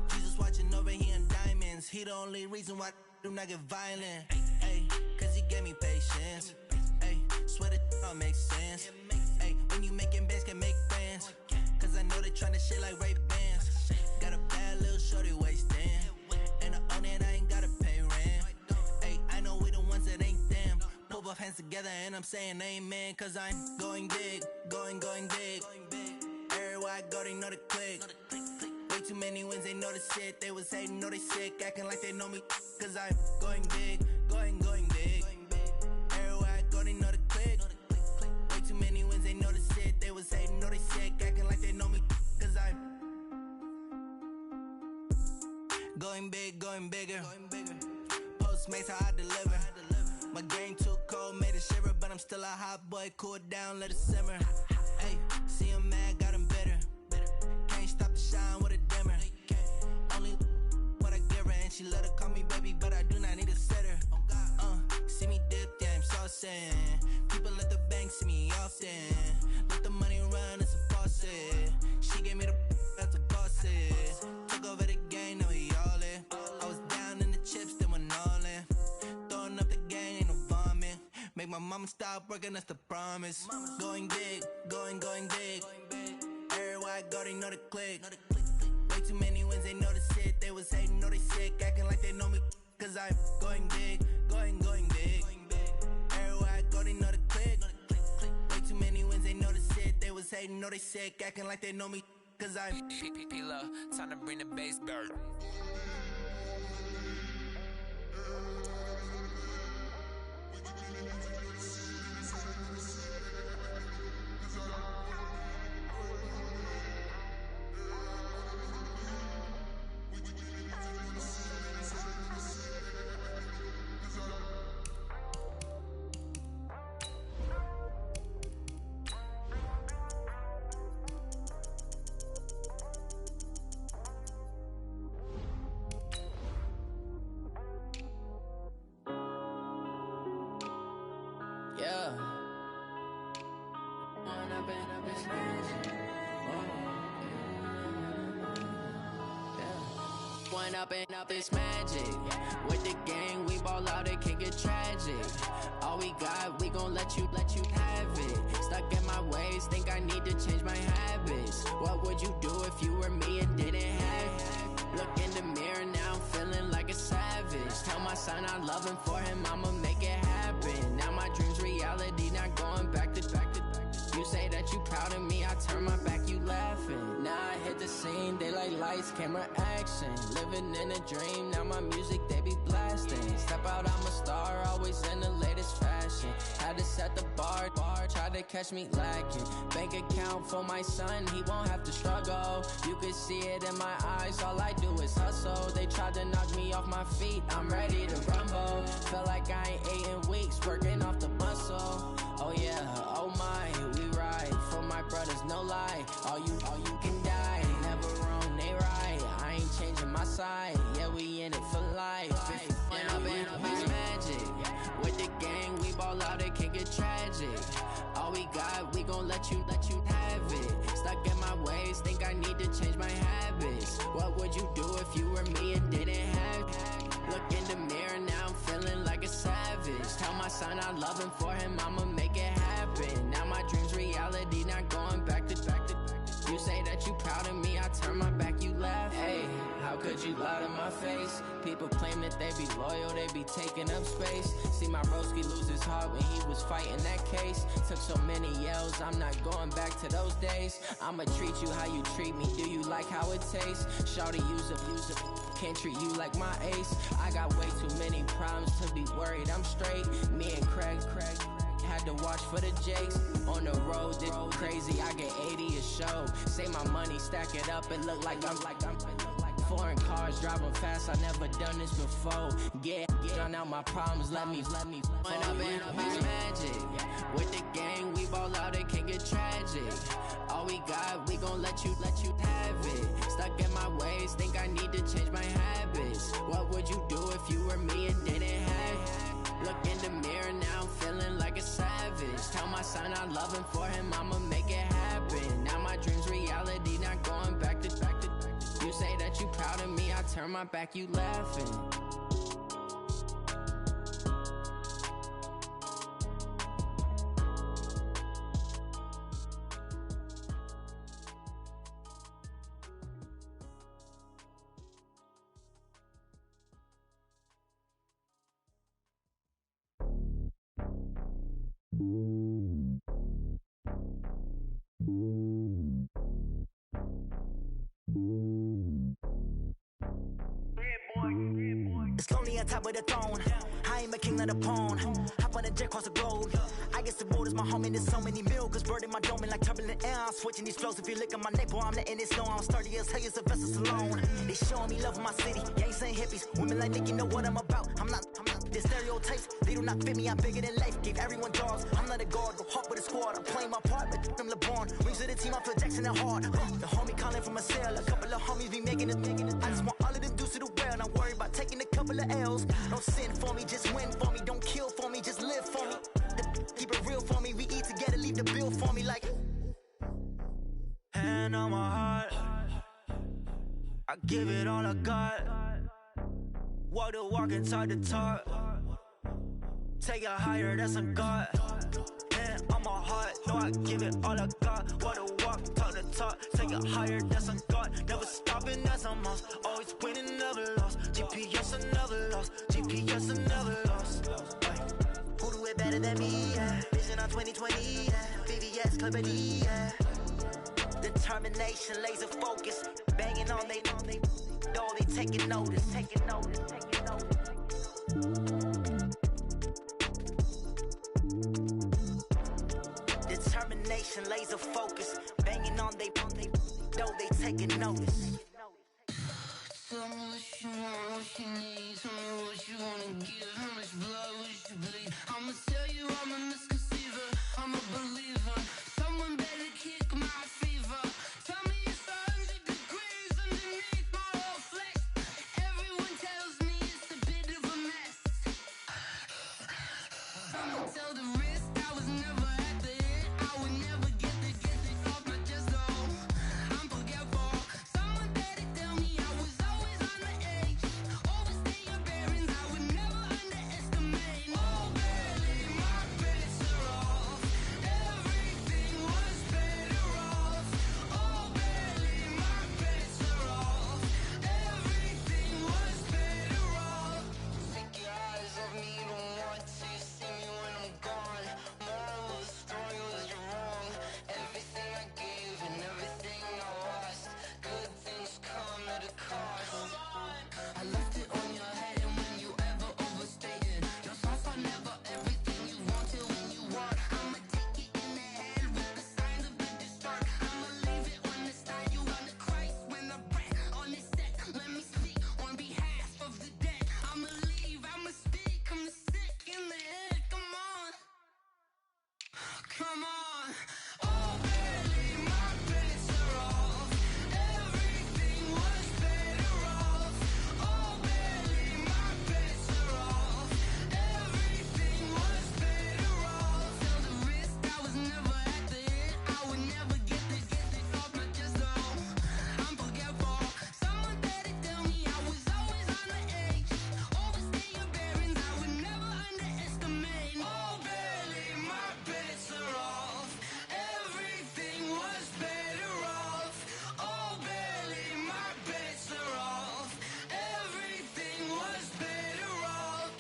Jesus watching over here in diamonds. He the only reason why I do not get violent. Ay, cause he gave me patience. Ay, swear that all makes sense. Ay, when you making bands, can make friends. Cause I know they tryna shit like Ray-Bans. Got a bad little shorty wasting. And I own it, I ain't gotta pay rent. Ay, I know we the ones that ain't them. Pull both hands together and I'm saying amen. Cause I'm going big, going big. Everywhere I go, they know the click. Way too many wins, they know the shit. They was hating, know they sick, acting like they know me. Cause I'm going big, going big. Everywhere I go, they know the click. Way too many wins, they know the shit. They was hating, know they sick, acting like they know me. Cause I'm going big, going bigger. Postmates, how I deliver. My game too cold, made it shiver. But I'm still a hot boy, cool it down, let it simmer. Hey, see him mad, got him bitter. Can't stop the shine with a dimmer. Only what I give her, and she let her call me baby, but I do not need a sitter. See me dip, yeah, I'm saucing. People at the bank see me often. Let the money run, it's a faucet. She gave me the that's a boss it. Took over the game, now we all in. I was down in the chips, then went all in. Throwing up the gang, ain't no vomit. Make my mama stop working, that's the promise. Going big, going big. Everywhere I go, they know the click. Way too many wins, they know the shit. They was hating, know they sick, acting like they know me. Cause I'm going big, going big. Everywhere I go, they know the click. Way too many wins, they know the shit. They was hating, know they sick, acting like they know me. Cause I'm
time to bring the bass back.
Up it's magic. With the gang, we ball out, it can get tragic. All we got, we gon' let you have it. Stuck in my ways, think I need to change my habits. What would you do if you were me and didn't have it? Look in the mirror, now I'm feeling like a savage. Tell my son I love him, for him I'ma make it happen. Now my dream's reality, not going back to. You say that you proud of me, I turn my back, you laughing. Now I hit the scene, they like lights, camera, action. Living in a dream, now my music, they be blasting. Step out, I'm a star, always in the latest fashion. Had to set the bar, tried to catch me lacking. Bank account for my son, he won't have to struggle. You can see it in my eyes, all I do is hustle. They tried to knock me off my feet, I'm ready to rumble. Feel like I ain't ate in weeks, working off the muscle. Oh yeah, oh my, we ride for my brothers, no lie. All you can die, never wrong, they right. I ain't changing my side, yeah, we in it for life. When up it's magic. With the gang, we ball out, it can get tragic. All we got, we gon' let you have it. Stuck in my ways, think I need to change my habits. What would you do if you were me and didn't have it? Look in the mirror, now I'm feeling like a savage. Tell my son I love him, for him I'ma make it happen. Now my dream's reality, not going back to. You say that you proud of me, I turn my back, you laugh. Hey, how could you lie to my face? People claim that they be loyal, they be taking up space. See my broski lose his heart when he was fighting that case. Took so many yells, I'm not going back to those days. I'ma treat you how you treat me, do you like how it tastes? Shawty, use it, can't treat you like my ace. I got way too many problems to be worried, I'm straight. Me and Craig had to watch for the Jakes. On the road, this crazy, I get 80 a show. Say my money, stack it up, it look like I'm Foreign cars driving fast, I never done this before. Drown out my problems, let me When I been up is magic. With the gang, we ball out, it can get tragic. All we got, we gon' let you have it. Stuck in my ways, think I need to change my habits. What would you do if you were me and didn't have it? Look in the mirror, now I'm feeling like a savage. Tell my son I love him, for him I'ma make it happen. Now my dream's reality, not going back to. You say that you proud of me, I turn my back, you laughing.
It's lonely on top of the throne. I ain't a king of the pawn. Hop on a jet across the globe. I guess the road is my home and there's so many milkers birding my dome and like turbulent air. I'm switching these flows. If you look at my neck, boy, I'm letting it snow. I'm sturdy as hell, a vessel alone. They showing me love in my city. Gangs and hippies. Women like Nick, you know what I'm about. I'm not the stereotypes. They do not fit me. I'm bigger than life. Gave everyone jobs. I'm not a guard. Go hard with a squad. I'm playing my part, but them LeBron. Rings to the team. I feel Jackson and hard. The homie calling from a cell. A couple of homies be making it. I just want all of them dudes to do well. Not worry about taking a couple of L's. Don't sin for me, just win for me. Don't kill for me, just live for me. Keep it real for me. We eat together, leave the bill for me like. Hand on my heart, I give it all I got. Walk the walk and talk the talk. Take it higher, that's a God. Hand on my heart, no, I give it all I got. Walk the walk, talk the talk. Take it higher, that's a God. Never stopping, that's a must. Always winning, never lost. GPS, I never lost. GPS, I never lost. Who do it better than me? Yeah. Vision on 2020. Yeah. VVS, Clippity. Yeah. Determination, laser focus. Banging on they taking notice. Taking notice. Determination, laser focus. Banging on they taking notice.
Tell me what you want, what you need. Tell me what you wanna give. How much blood would you bleed? I'ma tell you I'm a misconceiver. I'm a believer. Someone better kick my fever. Tell me it's 100 degrees underneath my whole flesh. Everyone tells me it's a bit of a mess. Someone tell the risk I was never at the end. I would never get the off my chest though. I'm forgetful. Someone better tell me I was always on the edge. Overstay your bearings, I would never underestimate. Oh, barely, my bets are off. Everything was better off. Oh, barely, my bets are off. Everything was better off. Take your eyes off me, don't want to see me when I'm gone. Moral of the story was you're wrong. Everything I gave and everything I lost. Good things come at a cost. I left it on your head, and when you ever overstay it, your thoughts are never everything you wanted when you want. I'ma take it in the head with the signs of the distort. I'ma leave it on the side. You on the Christ when the breath on the set. Let me speak on behalf of the dead. I'ma leave, I'ma speak. I'm sick in the head. Come on. Come on. Oh, barely, my bets are off. Everything was better off. Oh, barely, my bets are off. Everything was better off. Tell the risk I was never at the end. I would never get this off my chest though. I'm forgetful. Someone better tell me I was always on the edge. Overstay your bearings, I would never underestimate. Oh, barely, my bets are off. Everything was better off. Oh, barely, my bets are off. Everything was better off.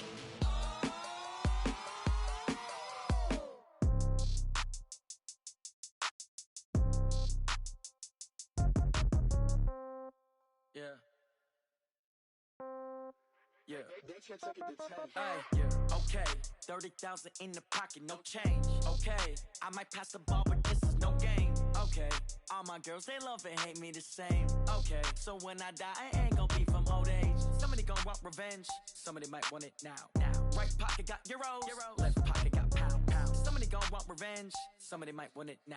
Yeah. Okay, 30,000 in the pocket, no change. Okay, I might pass the ball, but this is no game.
Okay, all my girls, they love and hate me the same. Okay, so when I die, it ain't gonna be from old age. Somebody gonna want revenge, somebody might want it now. Right pocket got euros, left pocket got pound. Somebody gonna want revenge, somebody might want it now.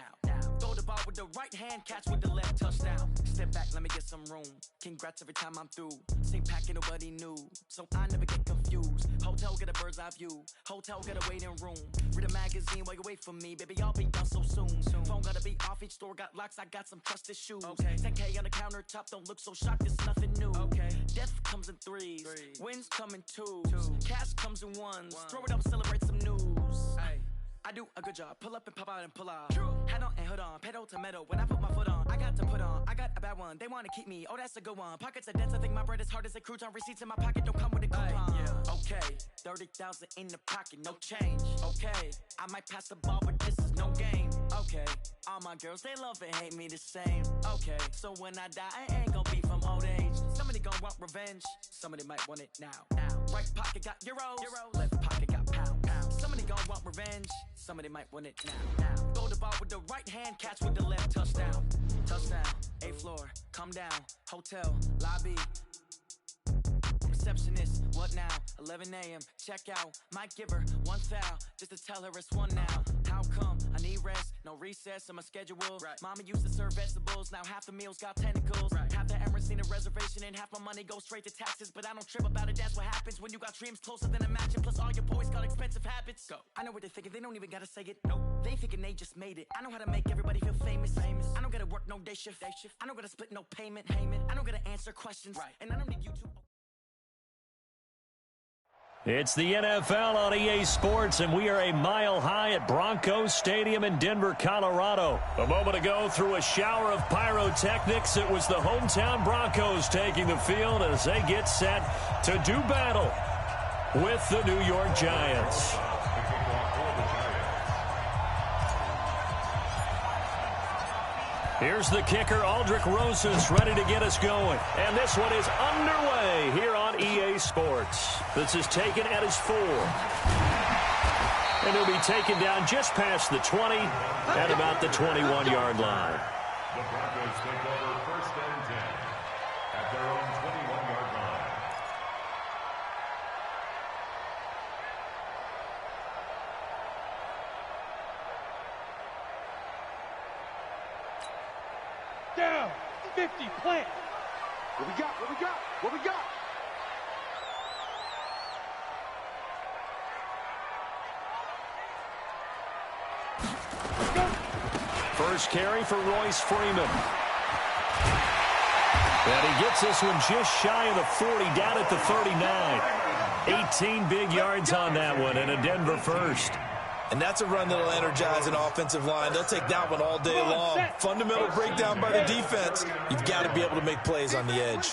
Throw the ball with the right hand, catch with the left, touchdown. Step back, let me get some room. Congrats every time I'm through. Same packet, nobody knew, so I never get confused. Hotel get a bird's eye view, hotel get a waiting room. Read a magazine while you wait for me, baby, I'll be done so soon. Phone gotta be off, each store got locks, I got some trusted shoes. 10K on the countertop, don't look so shocked, it's nothing new. Death comes in threes, wins come in twos, cash comes in ones. Throw it up, celebrate some news. I do a good job, pull up and pop out and pull out. Head on and hood on, pedal to metal. When I put my foot on, I got to put on. I got a bad one, they wanna keep me, oh that's a good one. Pockets are dense, I think my bread is hard as a crouton. Receipts in my pocket don't come with a coupon. Okay, 30,000 in the pocket, no change. Okay, I might pass the ball, but this is no game. Okay, all my girls, they love and hate me the same. Okay, so when I die, it ain't gonna be from old age. Somebody gonna want revenge, somebody might want it now. Right pocket got euros, left pocket got pound. Somebody gonna want revenge, somebody might want it now. Throw the ball with the right hand, catch with the left, touchdown. Touchdown, 8th floor, come down, hotel, lobby. Receptionist, what now? 11 a.m., check out. Might give her one foul, just to tell her it's one now. How come? I need rest, no recess in my schedule. Mama used to serve vegetables, now half the meals got tentacles. Half the Emirates need a reservation and half my money goes straight to taxes. But I don't trip about it, that's what happens when you got dreams closer than a mansion. Plus all your boys got expensive habits. Go. I know what they're thinking, they don't even gotta say it. Nope. They ain't thinking they just made it. I know how to make everybody feel famous. I don't gotta work no day shift. I don't gotta split no payment. I don't gotta answer questions. And I don't need you to...
It's the NFL on EA Sports, and we are a mile high at Broncos Stadium in Denver, Colorado. A moment ago, through a shower of pyrotechnics, it was the hometown Broncos taking the field as they get set to do battle with the New York Giants. Here's the kicker, Aldrich Rosas, ready to get us going. And this one is underway here on EA Sports. This is taken at his 4. And he'll be taken down just past the 20 at about the 21-yard line.
The Broncos take over 1st and 10 at their own 21-yard line.
Down, 50, plant. What we got? What we got? What we got?
First carry for Royce Freeman. And he gets this one just shy of the 40, down at the 39. 18 big yards on that one, and a Denver first.
And that's a run that'll energize an offensive line. They'll take that one all day long. Fundamental breakdown by the defense. You've got to be able to make plays on the edge.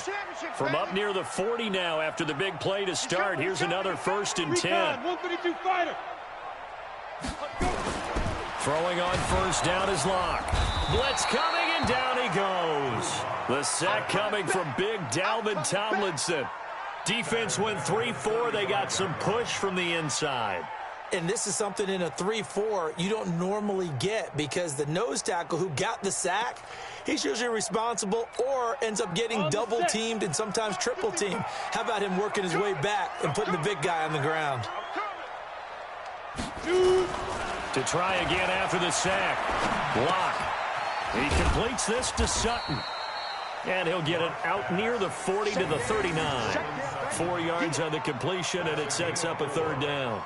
From up near the 40 now after the big play to start. Here's another 1st and 10.
132 fighter.
Throwing on 1st down is Locke. Blitz coming, and down he goes. The sack coming from big Dalvin Tomlinson. Defense went 3-4. They got some push from the inside.
And this is something in a 3-4 you don't normally get, because the nose tackle who got the sack, he's usually responsible or ends up getting double-teamed and sometimes triple-teamed. How about him working his way back and putting the big guy on the ground?
To try again after the sack. Locke. He completes this to Sutton. And he'll get it out near the 40 to the 39. 4 yards on the completion, and it sets up a 3rd down.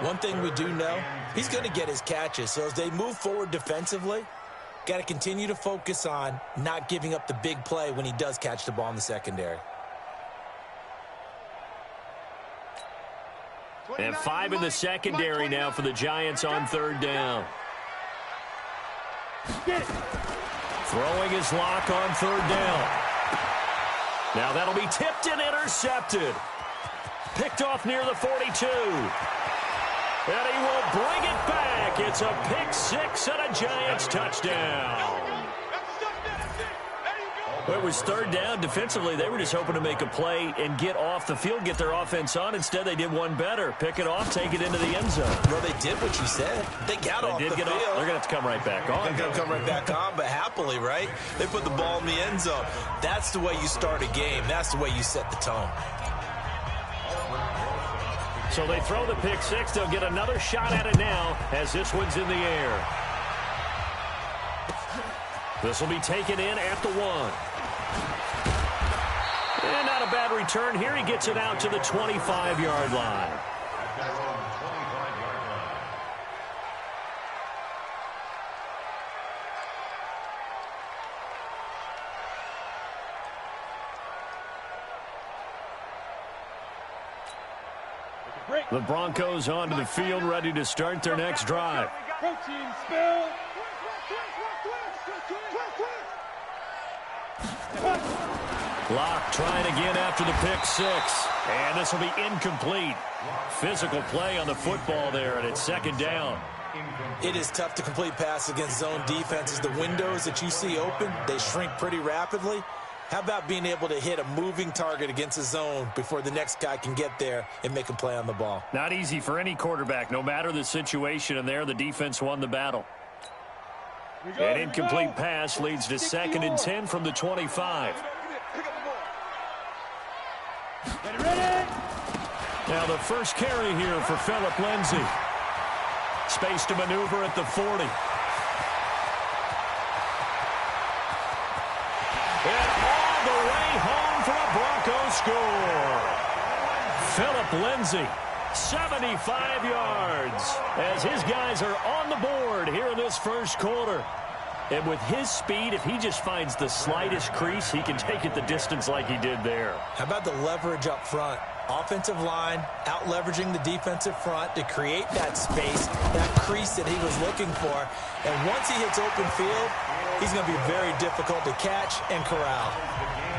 One thing we do know, he's going to get his catches. So as they move forward defensively, got to continue to focus on not giving up the big play when he does catch the ball in the secondary.
And 5 in the secondary now for the Giants on 3rd down. Throwing his Lock on 3rd down. Now that'll be tipped and intercepted. Picked off near the 42. And he will bring it back. It's a pick 6 and a Giants touchdown. Well, it was third down. Defensively, they were just hoping to make a play and get off the field, get their offense on. Instead, they did one better. Pick it off, take it into the end zone.
Well, they did what you said. They got off the field.
They're going to have to come right back on.
They're going to come right back on, but happily, right? They put the ball in the end zone. That's the way you start a game. That's the way you set the tone.
So they throw the pick six. They'll get another shot at it now as this one's in the air. This will be taken in at the 1. And not a bad return here. He gets it out to the 25-yard line. The Broncos onto the field, ready to start their next drive.
Protein spill.
Locke trying again after the pick six. And this will be incomplete. Physical play on the football there, and it's second down.
It is tough to complete passes against zone defenses. The windows that you see open, they shrink pretty rapidly. How about being able to hit a moving target against a zone before the next guy can get there and make a play on the ball?
Not easy for any quarterback, no matter the situation, and there the defense won the battle. An incomplete pass leads to 2nd and 10 from the 25. Now the first carry here for Phillip Lindsay. Space to maneuver at the 40. And all the way home for a Broncos score. Phillip Lindsay, 75 yards, as his guys are on the board here in this first quarter. And with his speed, if he just finds the slightest crease, he can take it the distance like he did there.
How about the leverage up front? Offensive line out-leveraging the defensive front to create that space, that crease that he was looking for. And once he hits open field, he's going to be very difficult to catch and corral.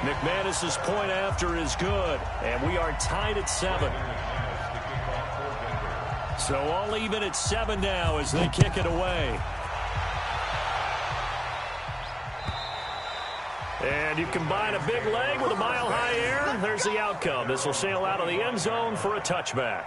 McManus's point after is good, and we are tied at 7. So all even at 7 now as they kick it away. And you combine a big leg with a mile-high air. There's the outcome. This will sail out of the end zone for a touchback.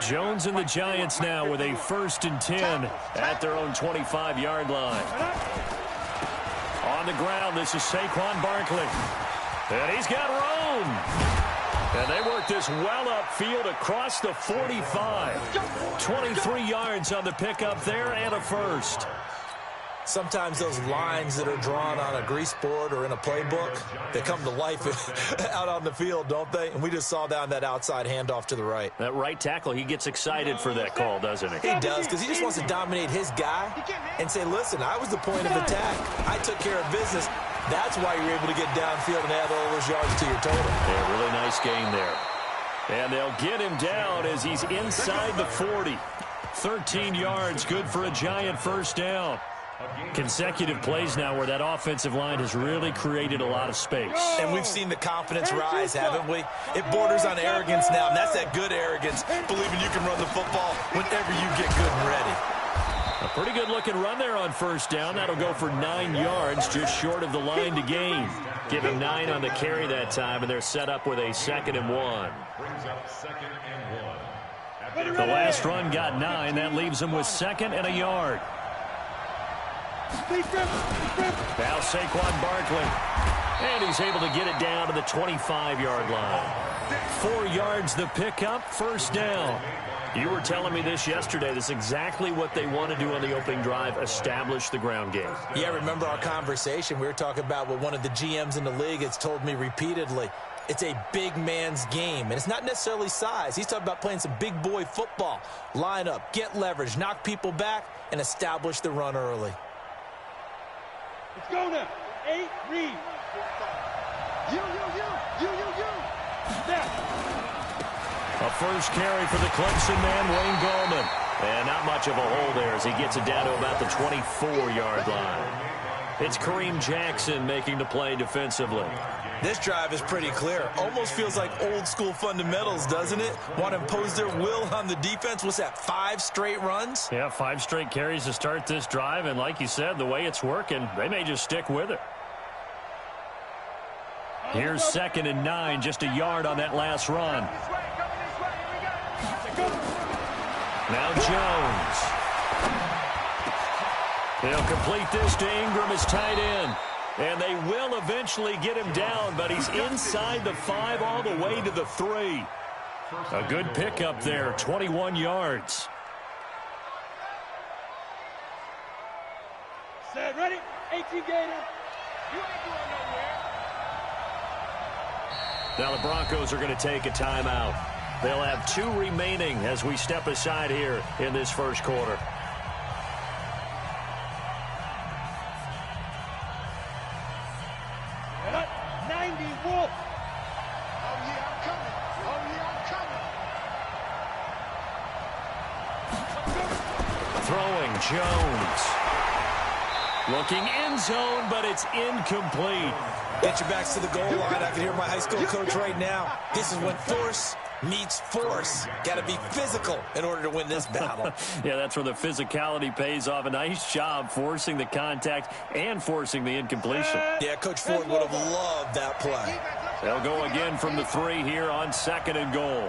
Jones and the Giants now with a 1st and 10 at their own 25-yard line. On the ground, this is Saquon Barkley. And he's got room. And they work this well upfield across the 45. 23 yards on the pickup there and a first.
Sometimes those lines that are drawn on a grease board or in a playbook, they come to life out on the field, don't they? And we just saw down that outside handoff to the right.
That right tackle, he gets excited for that call, doesn't he?
He does, because he just wants to dominate his guy and say, listen, I was the point of attack. I took care of business. That's why you're able to get downfield and add all those yards to your total.
Yeah, really nice gain there. And they'll get him down as he's inside the 40. 13 yards, good for a Giant first down. Consecutive plays now where that offensive line has really created a lot of space.
And we've seen the confidence rise, haven't we? It borders on arrogance now, and that's that good arrogance, believing you can run the football whenever you get good and ready.
A pretty good-looking run there on first down. That'll go for 9 yards, just short of the line to gain. Give him 9 on the carry that time, and they're set up with a 2nd and 1. The last run got 9. That leaves them with 2nd and a yard. Now Saquon Barkley. And he's able to get it down to the 25-yard line. 4 yards the pickup, first down. You were telling me this yesterday. This is exactly what they want to do on the opening drive, establish the ground game.
Yeah, remember our conversation. We were talking about what one of the GMs in the league has told me repeatedly. It's a big man's game, and it's not necessarily size. He's talking about playing some big boy football. Line up, get leverage, knock people back, and establish the run early.
Let's go now. 8, read. You. Step.
A first carry for the Clemson man, Wayne Gallman. And not much of a hole there as he gets it down to about the 24-yard line. It's Kareem Jackson making the play defensively.
This drive is pretty clear. Almost feels like old school fundamentals, doesn't it? Want to impose their will on the defense. What's that, 5 straight runs?
Yeah, 5 straight carries to start this drive. And like you said, the way it's working, they may just stick with it. Here's 2nd and 9, just a yard on that last run. Now Jones. He'll complete this to Ingram as tight end. And they will eventually get him down, but he's inside the 5 all the way to the 3. A good pickup there, 21 yards.
Set, ready? 18 Gator. You ain't going nowhere.
Now the Broncos are going to take a timeout. They'll have 2 remaining as we step aside here in this first quarter. Throwing Jones. Looking end zone, but it's incomplete.
Get your backs to the goal line. I can hear my high school coach right now. This is when force meets force. Got to be physical in order to win this battle.
Yeah, that's where the physicality pays off. A nice job forcing the contact and forcing the incompletion.
Yeah, Coach Ford would have loved that play.
They'll go again from the 3 here on 2nd and goal.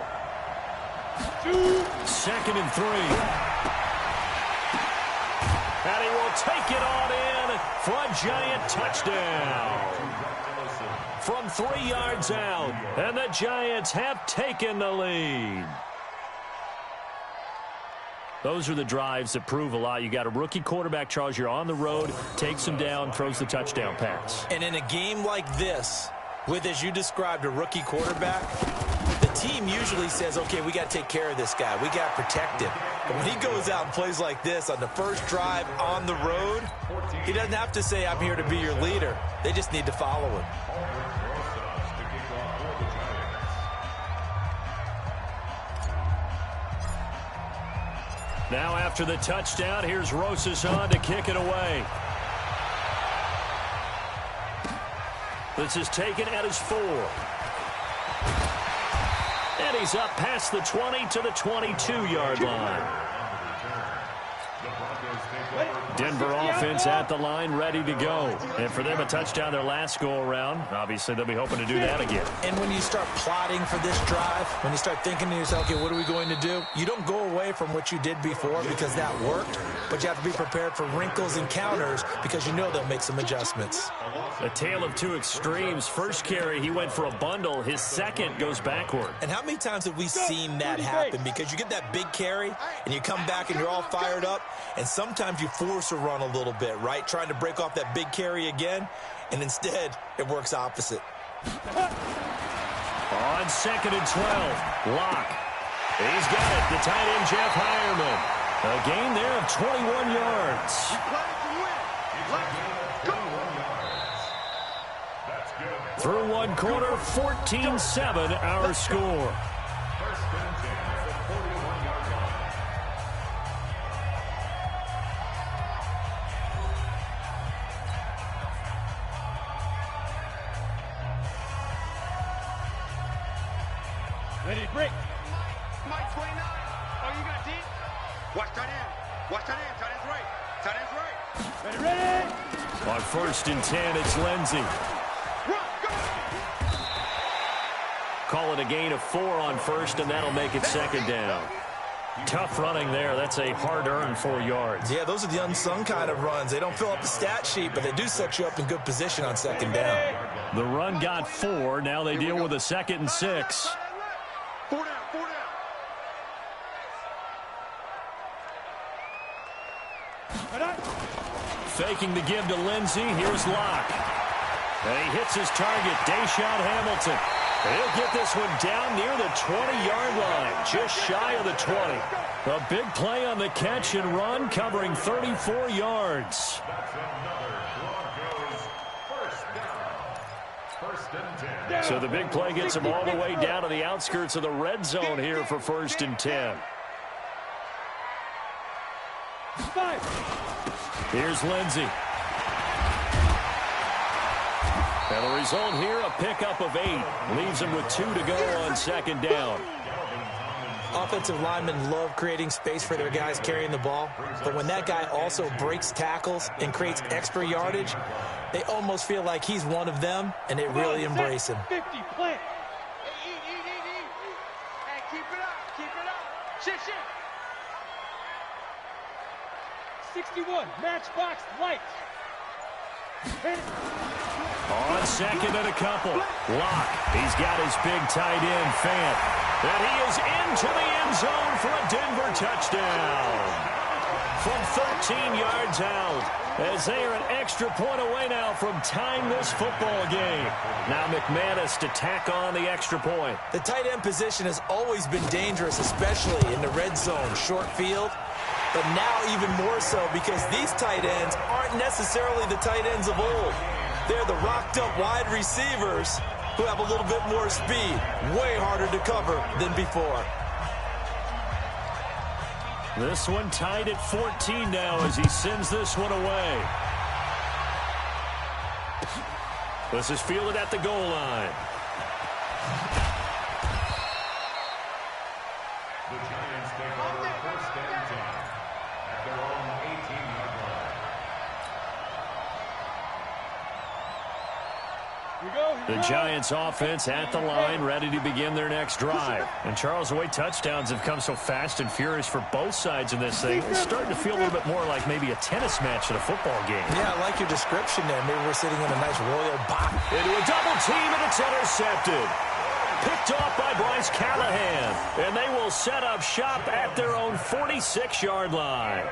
2nd and 3. And he will take it on in for a giant touchdown. From 3 yards out, and the Giants have taken the lead. Those are the drives that prove a lot. You got a rookie quarterback, Charles. You're on the road, takes him down, throws the touchdown pass.
And in a game like this, with, as you described, a rookie quarterback, the team usually says, okay, we got to take care of this guy. We got to protect him. But when he goes out and plays like this on the first drive on the road, he doesn't have to say, I'm here to be your leader. They just need to follow him.
Now after the touchdown, here's Rosas on to kick it away. This is taken at his 4. And he's up past the 20 to the 22-yard line. Denver offense at the line, ready to go. And for them, a touchdown their last go-around. Obviously, they'll be hoping to do that again.
And when you start plotting for this drive, when you start thinking to yourself, okay, what are we going to do? You don't go away from what you did before because that worked, but you have to be prepared for wrinkles and counters because you know they'll make some adjustments.
A tale of 2 extremes. First carry, he went for a bundle. His second goes backward.
And how many times have we seen that happen? Because you get that big carry, and you come back and you're all fired up, and sometimes you force a run a little bit, right? Trying to break off that big carry again, and instead it works opposite.
On 2nd and 12, Locke. He's got it. The tight end, Jeff Hireman. A gain there of 21 yards. Through 1 quarter, 14-7 our score.
Ready, break. Mike 29. Oh, you got deep? Watch tight end. Watch tight end. Tight end's right. Tight end's right. Ready, ready.
On 1st and 10, it's Lindsey. Call it a gain of 4 on 1st, and that'll make it 2nd down. Tough running there. That's a hard-earned 4 yards.
Yeah, those are the unsung kind of runs. They don't fill up the stat sheet, but they do set you up in good position on 2nd down.
The run got 4. Now they deal with a 2nd and 6.
4 down, 4 down.
Faking the give to Lindsey. Here's Locke. And he hits his target, Deshaun Hamilton. He'll get this one down near the 20-yard line, just shy of the 20. A big play on the catch and run, covering 34 yards. So the big play gets him all the way down to the outskirts of the red zone here for 1st and 10. Here's Lindsey. And the result here, a pickup of 8. Leaves him with 2 to go on second down.
Offensive linemen love creating space for their guys carrying the ball, but when that guy also breaks tackles and creates extra yardage, they almost feel like he's one of them, and they really embrace him.
50, plant. Hey, keep it up. Shit. 61, matchbox light.
On second and a couple. Lock. He's got his big tight end, Fant. And he is into the end zone for a Denver touchdown. From 13 yards out, as they are an extra point away now from tying this football game. Now McManus to tack on the extra point.
The tight end position has always been dangerous, especially in the red zone, short field. But now even more so because these tight ends aren't necessarily the tight ends of old. They're the rocked-up wide receivers who have a little bit more speed, way harder to cover than before.
This one tied at 14 now as he sends this one away. This is fielded at the goal line.
The Giants take over first and 10 at their own 18-yard line.
The Giants offense at the line, ready to begin their next drive. And Charles, the way touchdowns have come so fast and furious for both sides in this thing, it's starting to feel a little bit more like maybe a tennis match at a football game.
Yeah, I like your description there. Maybe we're sitting in a nice royal box.
Into a double team, and it's intercepted. Picked off by Bryce Callahan. And they will set up shop at their own 46-yard line.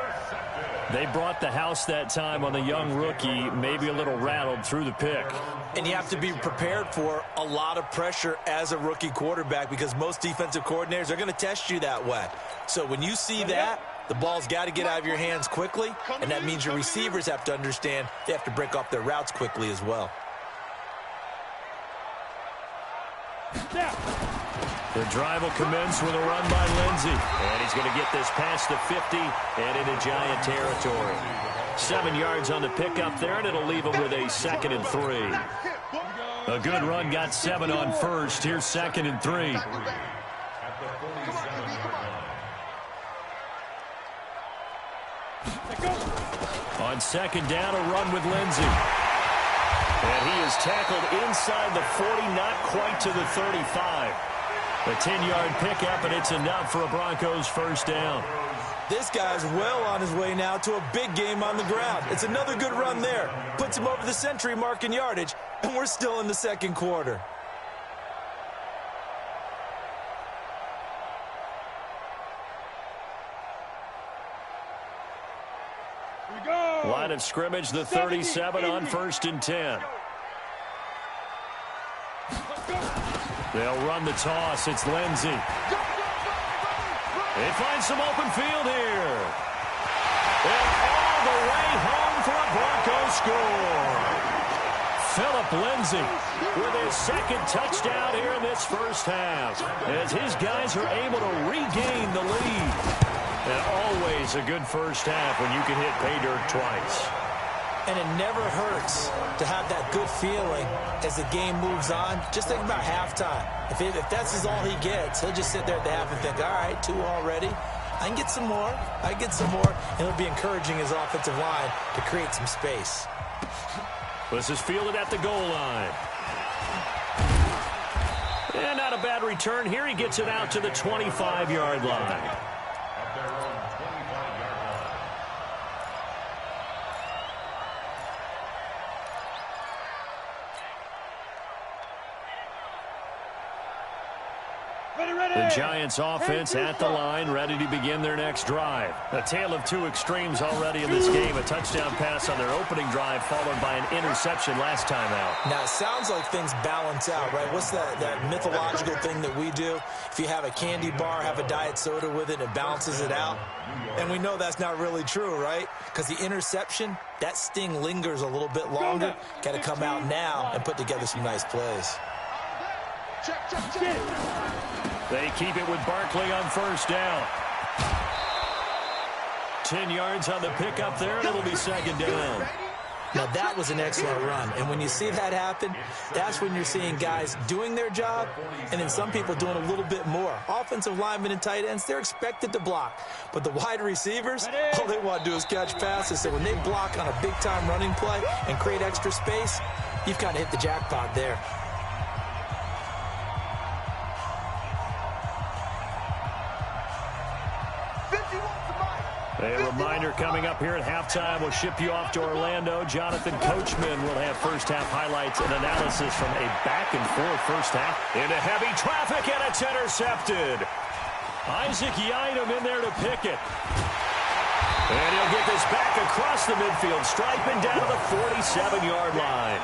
They brought the house that time on the young rookie, maybe a little rattled through the pick.
And you have to be prepared for a lot of pressure as a rookie quarterback because most defensive coordinators are going to test you that way. So when you see that, the ball's got to get out of your hands quickly, and that means your receivers have to understand they have to break off their routes quickly as well.
The drive will commence with a run by Lindsey. And he's going to get this past the 50 and into Giant territory. 7 yards on the pickup there, and it'll leave him with a 2nd and 3. A good run, got 7 on first. Here's 2nd and 3.
At the 47-yard line.
On second down, a run with Lindsey. And he is tackled inside the 40, not quite to the 35. A 10-yard pickup, and it's enough for a Broncos first down.
This guy's well on his way now to a big game on the ground. It's another good run there. Puts him over the century mark in yardage, and we're still in the second quarter.
Line of scrimmage, the 37 on 1st and 10. They'll run the toss. It's Lindsey. They find some open field here. And all the way home for a Broncos score. Phillip Lindsey with his 2nd touchdown here in this first half as his guys are able to regain the lead. And always a good first half when you can hit pay dirt twice.
And it never hurts to have that good feeling as the game moves on. Just think about halftime. If that's all he gets, he'll just sit there at the half and think, all right, 2 already. I can get some more. I get some more. And it'll be encouraging his offensive line to create some space.
This is fielded at the goal line. And not a bad return here. He gets it out to the 25-yard line. The Giants offense at the line, ready to begin their next drive. A tale of 2 extremes already in this game. A touchdown pass on their opening drive, followed by an interception last time out.
Now, it sounds like things balance out, right? What's that mythological thing that we do? If you have a candy bar, have a diet soda with it, it balances it out. And we know that's not really true, right? Because the interception, that sting lingers a little bit longer. Got to come out now and put together some nice plays.
They keep it with Barkley on first down. 10 yards on the pickup there, and it'll be 2nd down.
Now, that was an excellent run. And when you see that happen, that's when you're seeing guys doing their job and then some people doing a little bit more. Offensive linemen and tight ends, they're expected to block. But the wide receivers, all they want to do is catch passes. So when they block on a big-time running play and create extra space, you've kind of hit the jackpot there.
A reminder coming up here at halftime. We'll ship you off to Orlando. Jonathan Coachman will have first-half highlights and analysis from a back-and-forth first half. Into heavy traffic, and it's intercepted. Isaac Yiadom in there to pick it. And he'll get this back across the midfield stripe and down to the 47-yard line.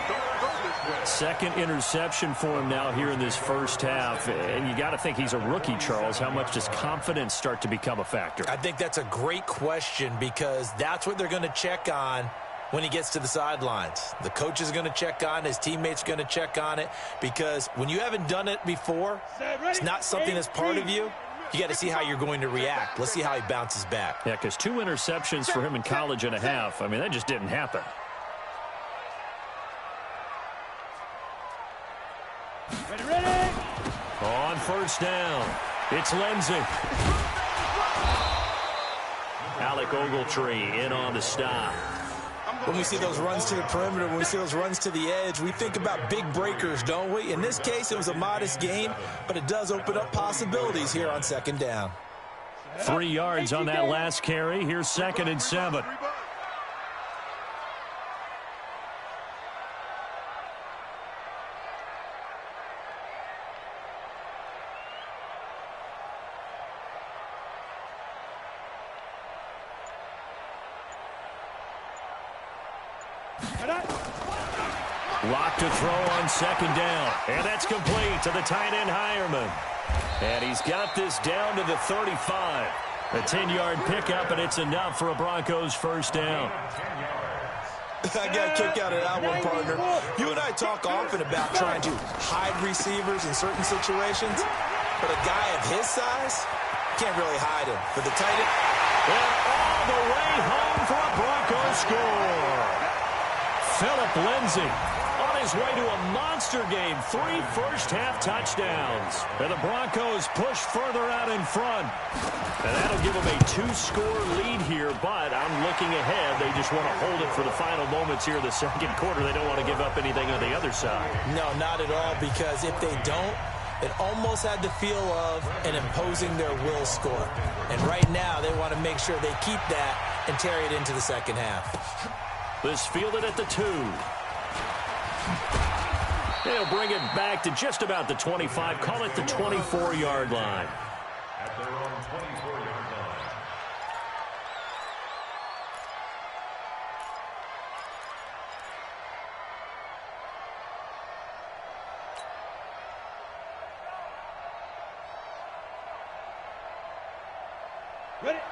Second interception for him now here in this first half. And you got to think he's a rookie, Charles. How much does confidence start to become a factor?
I think that's a great question because that's what they're going to check on when he gets to the sidelines. The coach is going to check on it. His teammates are going to check on it because when you haven't done it before, it's not something that's part of you. You got to see how you're going to react. Let's see how he bounces back.
Yeah, because 2 interceptions for him in college and a half. I mean, that just didn't happen.
Ready.
On first down, it's Lindsey. Alec Ogletree in on the stop.
When we see those runs to the perimeter, when we see those runs to the edge, we think about big breakers, don't we? In this case, it was a modest gain, but it does open up possibilities here on second down.
3 yards on that last carry. Here's 2nd and 7. Lock to throw on second down. And that's complete to the tight end, Hireman. And he's got this down to the 35. A 10-yard pickup, and it's enough for a Broncos first down.
I got a kick out of that one, partner. You and I talk often about trying to hide receivers in certain situations, but a guy of his size can't really hide him. But the tight end...
And all the way home for a Broncos score. Philip Lindsay on his way to a monster game. 3 first-half touchdowns. And the Broncos push further out in front. And that'll give them a 2-score lead here, but I'm looking ahead. They just want to hold it for the final moments here of the second quarter. They don't want to give up anything on the other side.
No, not at all, because if they don't, it almost had the feel of an imposing their will score. And right now, they want to make sure they keep that and carry it into the second half.
This fielded at the 2. They'll bring it back to just about the 25. Call it the 24-yard line.
At their own 24-yard line.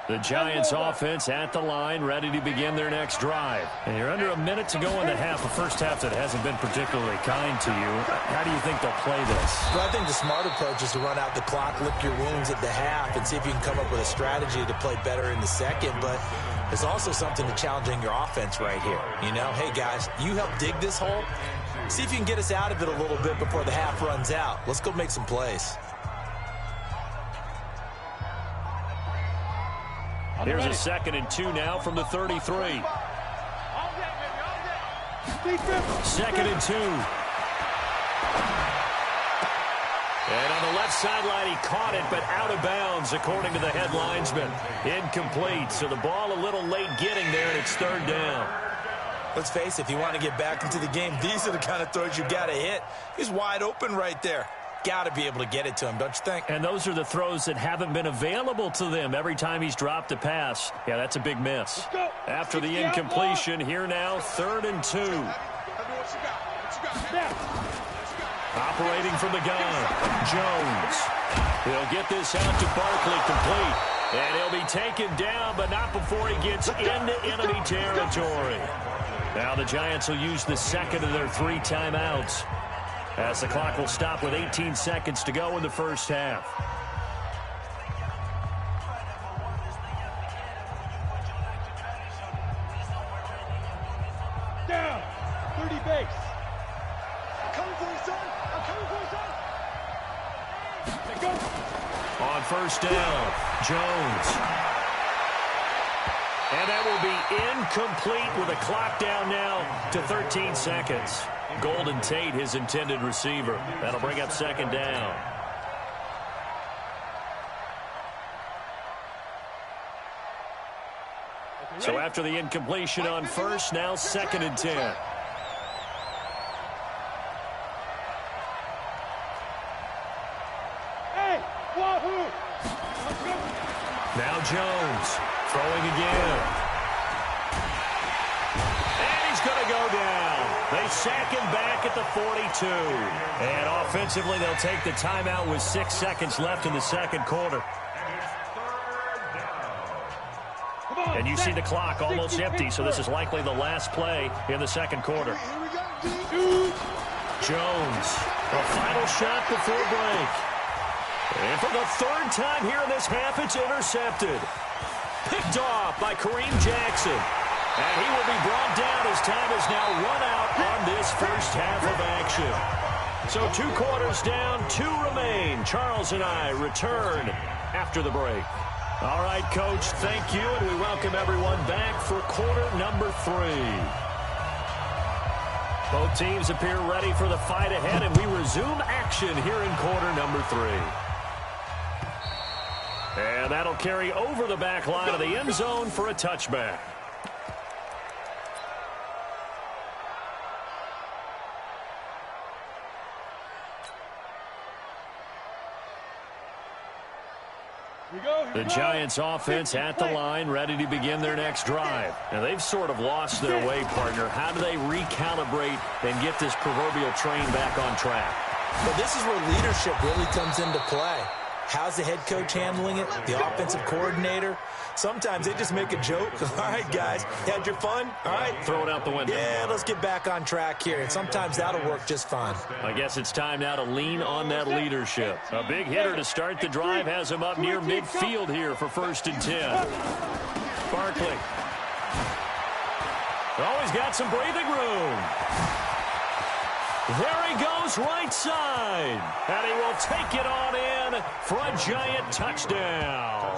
The Giants offense at the line, ready to begin their next drive. And you're under a minute to go in the half, a first half that hasn't been particularly kind to you. How do you think they'll play this?
Well, I think the smart approach is to run out the clock, lick your wounds at the half, and see if you can come up with a strategy to play better in the second. But there's also something to challenging your offense right here. You know, hey, guys, you help dig this hole. See if you can get us out of it a little bit before the half runs out. Let's go make some plays.
Here's a 2nd and 2 now from the 33. 2nd and 2. And on the left sideline, he caught it, but out of bounds, according to the head linesman. Incomplete, so the ball a little late getting there, and it's 3rd down.
Let's face it, if you want to get back into the game, these are the kind of throws you got to hit. He's wide open right there. Got to be able to get it to him, don't you think?
And those are the throws that haven't been available to them every time he's dropped a pass. Yeah, that's a big miss. After the incompletion, here now, 3rd and 2. Operating from the gun, Jones. He'll get this out to Barkley, complete. And he'll be taken down, but not before he gets into enemy territory. Now the Giants will use the 2nd of their 3 timeouts, as the clock will stop with 18 seconds to go in the first half. On first down, Jones. And that will be incomplete with a clock down now to 13 seconds. Golden Tate, his intended receiver. That'll bring up second down. So after the incompletion on first, now second and 10. Now Jones throwing again. And he's going to go down. They sack him back at the 42. And offensively, they'll take the timeout with 6 seconds left in the second quarter. And you see the clock almost empty, so this is likely the last play in the second quarter. Jones, a final shot before break. And for the third time here in this half, it's intercepted. Picked off by Kareem Jackson. And he will be brought down as time is now run out on this first half of action. So 2 quarters down, 2 remain. Charles and I return after the break. All right, Coach, thank you, and we welcome everyone back for quarter number 3. Both teams appear ready for the fight ahead, and we resume action here in quarter number 3. And that'll carry over the back line of the end zone for a touchback. The Giants offense at the line, ready to begin their next drive. And they've sort of lost their way, partner. How do they recalibrate and get this proverbial train back on track?
But this is where leadership really comes into play. How's the head coach handling it? The offensive coordinator? Sometimes they just make a joke. All right, guys, had your fun? All right.
Throw it out the window.
Yeah, let's get back on track here. And sometimes that'll work just fine.
I guess it's time now to lean on that leadership. A big hitter to start the drive has him up near midfield here for first and 10. Barkley. Always got some breathing room. There he goes, right side. And he will take it on in for a Giant touchdown.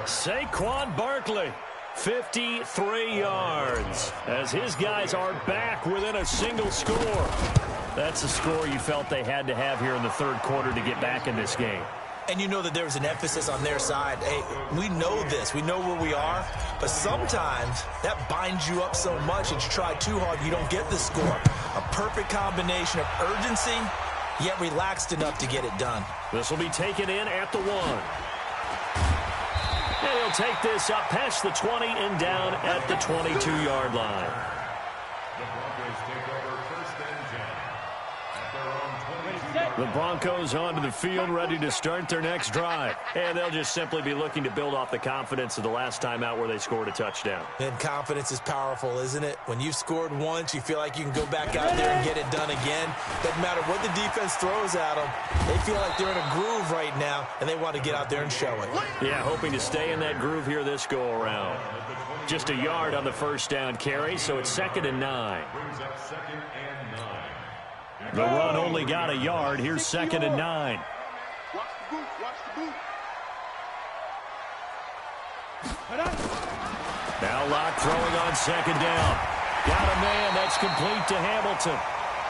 Saquon Barkley, 53 yards, as his guys are back within a single score. That's a score you felt they had to have here in the third quarter to get back in this game.
And you know that there was an emphasis on their side. Hey, we know this. We know where we are. But sometimes that binds you up so much that you try too hard, you don't get the score. A perfect combination of urgency, yet relaxed enough to get it done.
This will be taken in at the 1. And he'll take this up past the 20 and down at the 22-yard line. The Broncos onto the field, ready to start their next drive. And they'll just simply be looking to build off the confidence of the last time out where they scored a touchdown.
And confidence is powerful, isn't it? When you've scored once, you feel like you can go back out there and get it done again. Doesn't matter what the defense throws at them. They feel like they're in a groove right now, and they want to get out there and show it.
Yeah, hoping to stay in that groove here this go-around. Just a yard on the first down carry, so it's 2nd and 9. The run only got a yard. Here's 2nd and 9.
Watch the boot. Watch the boot.
Now Locke throwing on 2nd down. Got a man. That's complete to Hamilton.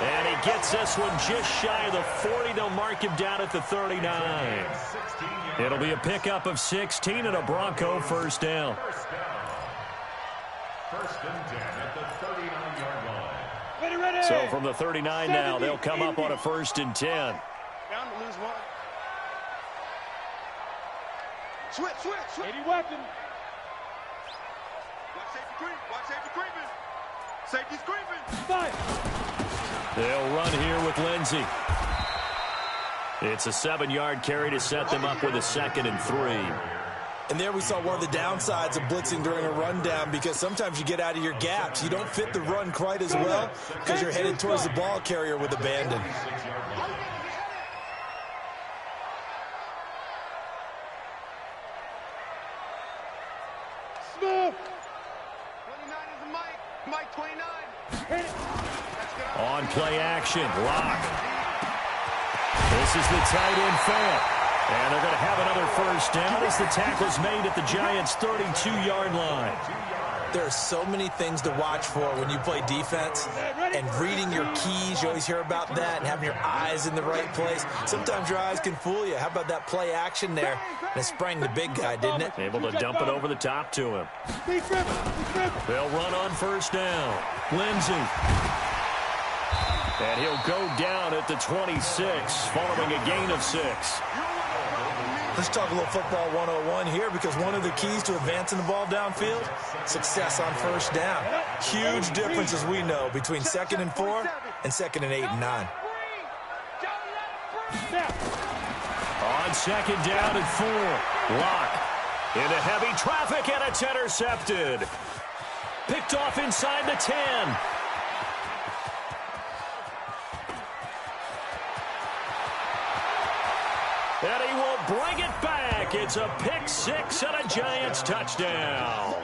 And he gets this one just shy of the 40. They'll mark him down at the 39. It'll be a pickup of 16 and a Bronco first down.
First and 10 at the 39-yard line.
Ready.
So from the 39 now, they'll come up on a 1st and 10.
Down to lose 1. Switch. 80 weapon. Watch safety creep. Watch safety creeping. Safety's creeping. 5.
They'll run here with Lindsey. It's a 7-yard carry to set them up with a 2nd and 3.
And there we saw one of the downsides of blitzing during a rundown, because sometimes you get out of your gaps. You don't fit the run quite as well because you're headed towards the ball carrier with abandon.
Smooth. 29 is the Mike. Mike 29. Hit it. Let's get out.
On play action, lock. This is the tight end fan. And they're going to have another first down as the tackle's made at the Giants' 32-yard line.
There are so many things to watch for when you play defense, and reading your keys, you always hear about that, and having your eyes in the right place. Sometimes your eyes can fool you. How about that play action there? And it sprang the big guy, didn't it?
Able to dump it over the top to him. They'll run on first down. Lindsey. And he'll go down at the 26, following a gain of 6.
Let's talk a little football 101 here, because one of the keys to advancing the ball downfield, success on first down. Huge difference, as we know, between 2nd and 4 and 2nd and 8 and 9.
On 2nd down and 4, Lock into heavy traffic, and it's intercepted. Picked off inside the 10. And he will bring it back. It's a pick 6 and a Giants touchdown.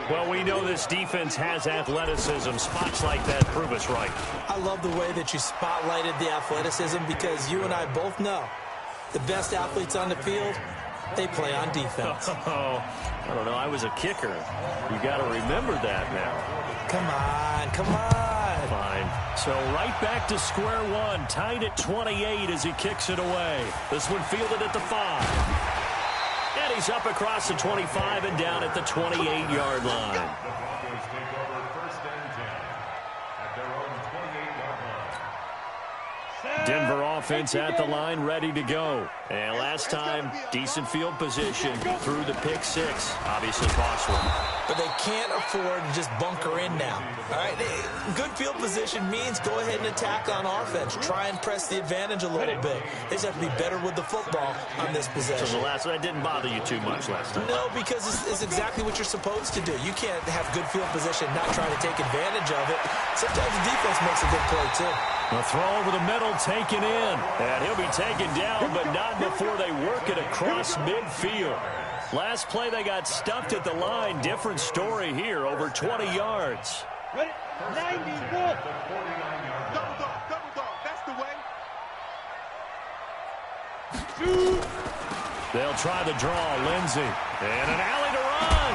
Well, we know this defense has athleticism. Spots like that prove us right.
I love the way that you spotlighted the athleticism, because you and I both know the best athletes on the field, they play on defense.
Oh, I don't know. I was a kicker. You got to remember that now.
Come on, come on.
Fine. So right back to square one, tied at 28 as he kicks it away. This one fielded at the 5. And he's up across the 25 and down at the 28-yard line. Denver offense at the line, ready to go. And last time, decent field position through the pick 6. Obviously costly.
But they can't afford to just bunker in now. All right, good field position means go ahead and attack on offense. Try and press the advantage a little bit. They just have to be better with the football on this possession.
So the last one, that didn't bother you too much last time?
No, because it's exactly what you're supposed to do. You can't have good field position and not try to take advantage of it. Sometimes the defense makes a good play, too.
The throw over the middle, taken in. And he'll be taken down, but not before they work it across midfield. Last play, they got stuffed at the line. Different story here, over 20 yards.
Ready? 91. Double dog, that's the way.
Shoot. They'll try the draw, Lindsey. And an alley to run.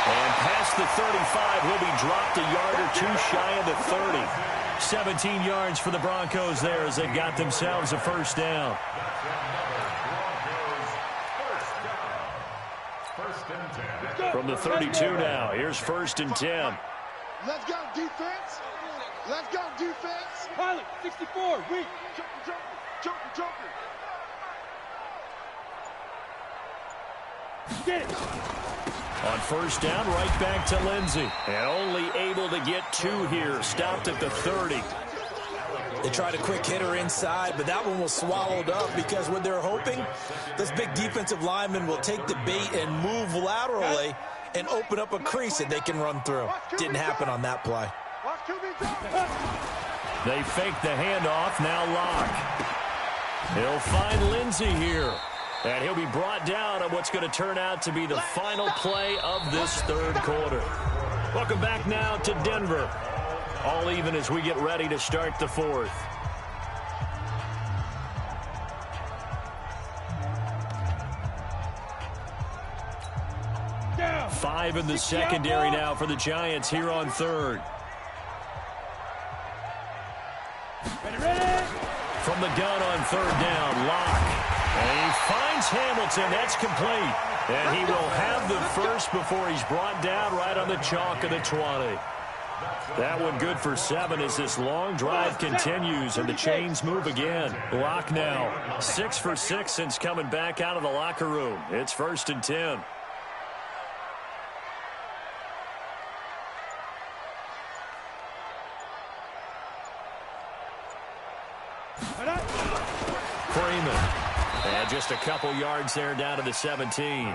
And past the 35, he'll be dropped a yard or 2 shy of the 30. 17 yards for the Broncos there as they got themselves a first down. From the 32 now, here's 1st and 10.
Let's go, defense. Let's go, defense. Pilot, 64, weak. Joker. Get it.
On first down, right back to Lindsey. And only able to get 2 here. Stopped at the 30.
They tried a quick hitter inside, but that one was swallowed up because what they're hoping, this big defensive lineman will take the bait and move laterally and open up a crease that they can run through. Didn't happen on that play.
They fake the handoff, now Lock. He'll find Lindsey here. And he'll be brought down on what's going to turn out to be the final play of this 3rd quarter. Welcome back now to Denver. All even as we get ready to start the 4th.
Down.
5 in the secondary now for the Giants here on 3rd.
Ready.
From the gun on 3rd down, Lock. And he finds Hamilton. That's complete. And he will have the first before he's brought down right on the chalk of the 20. That one good for 7 as this long drive continues and the chains move again. Lock now. 6 for 6 since coming back out of the locker room. It's 1st and 10. Freeman. And just a couple yards there down to the 17.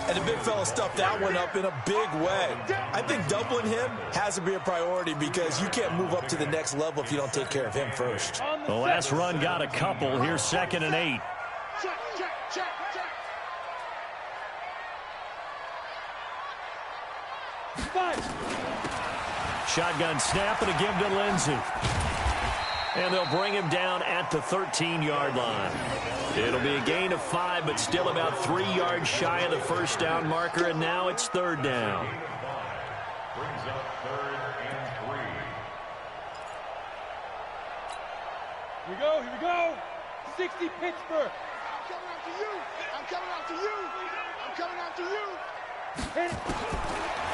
And the big fella stuffed that one up in a big way. I think doubling him has to be a priority because you can't move up to the next level if you don't take care of him first.
The last run got a couple. Here's 2nd and 8.
Check.
Shotgun snap and a give to Lindsey. And they'll bring him down at the 13-yard line. It'll be a gain of 5, but still about 3 yards shy of the first down marker, and now it's third down.
Brings up 3rd and 3.
Here we go, here we go. 60 Pittsburgh. I'm coming after you. I'm coming after you. I'm coming after you.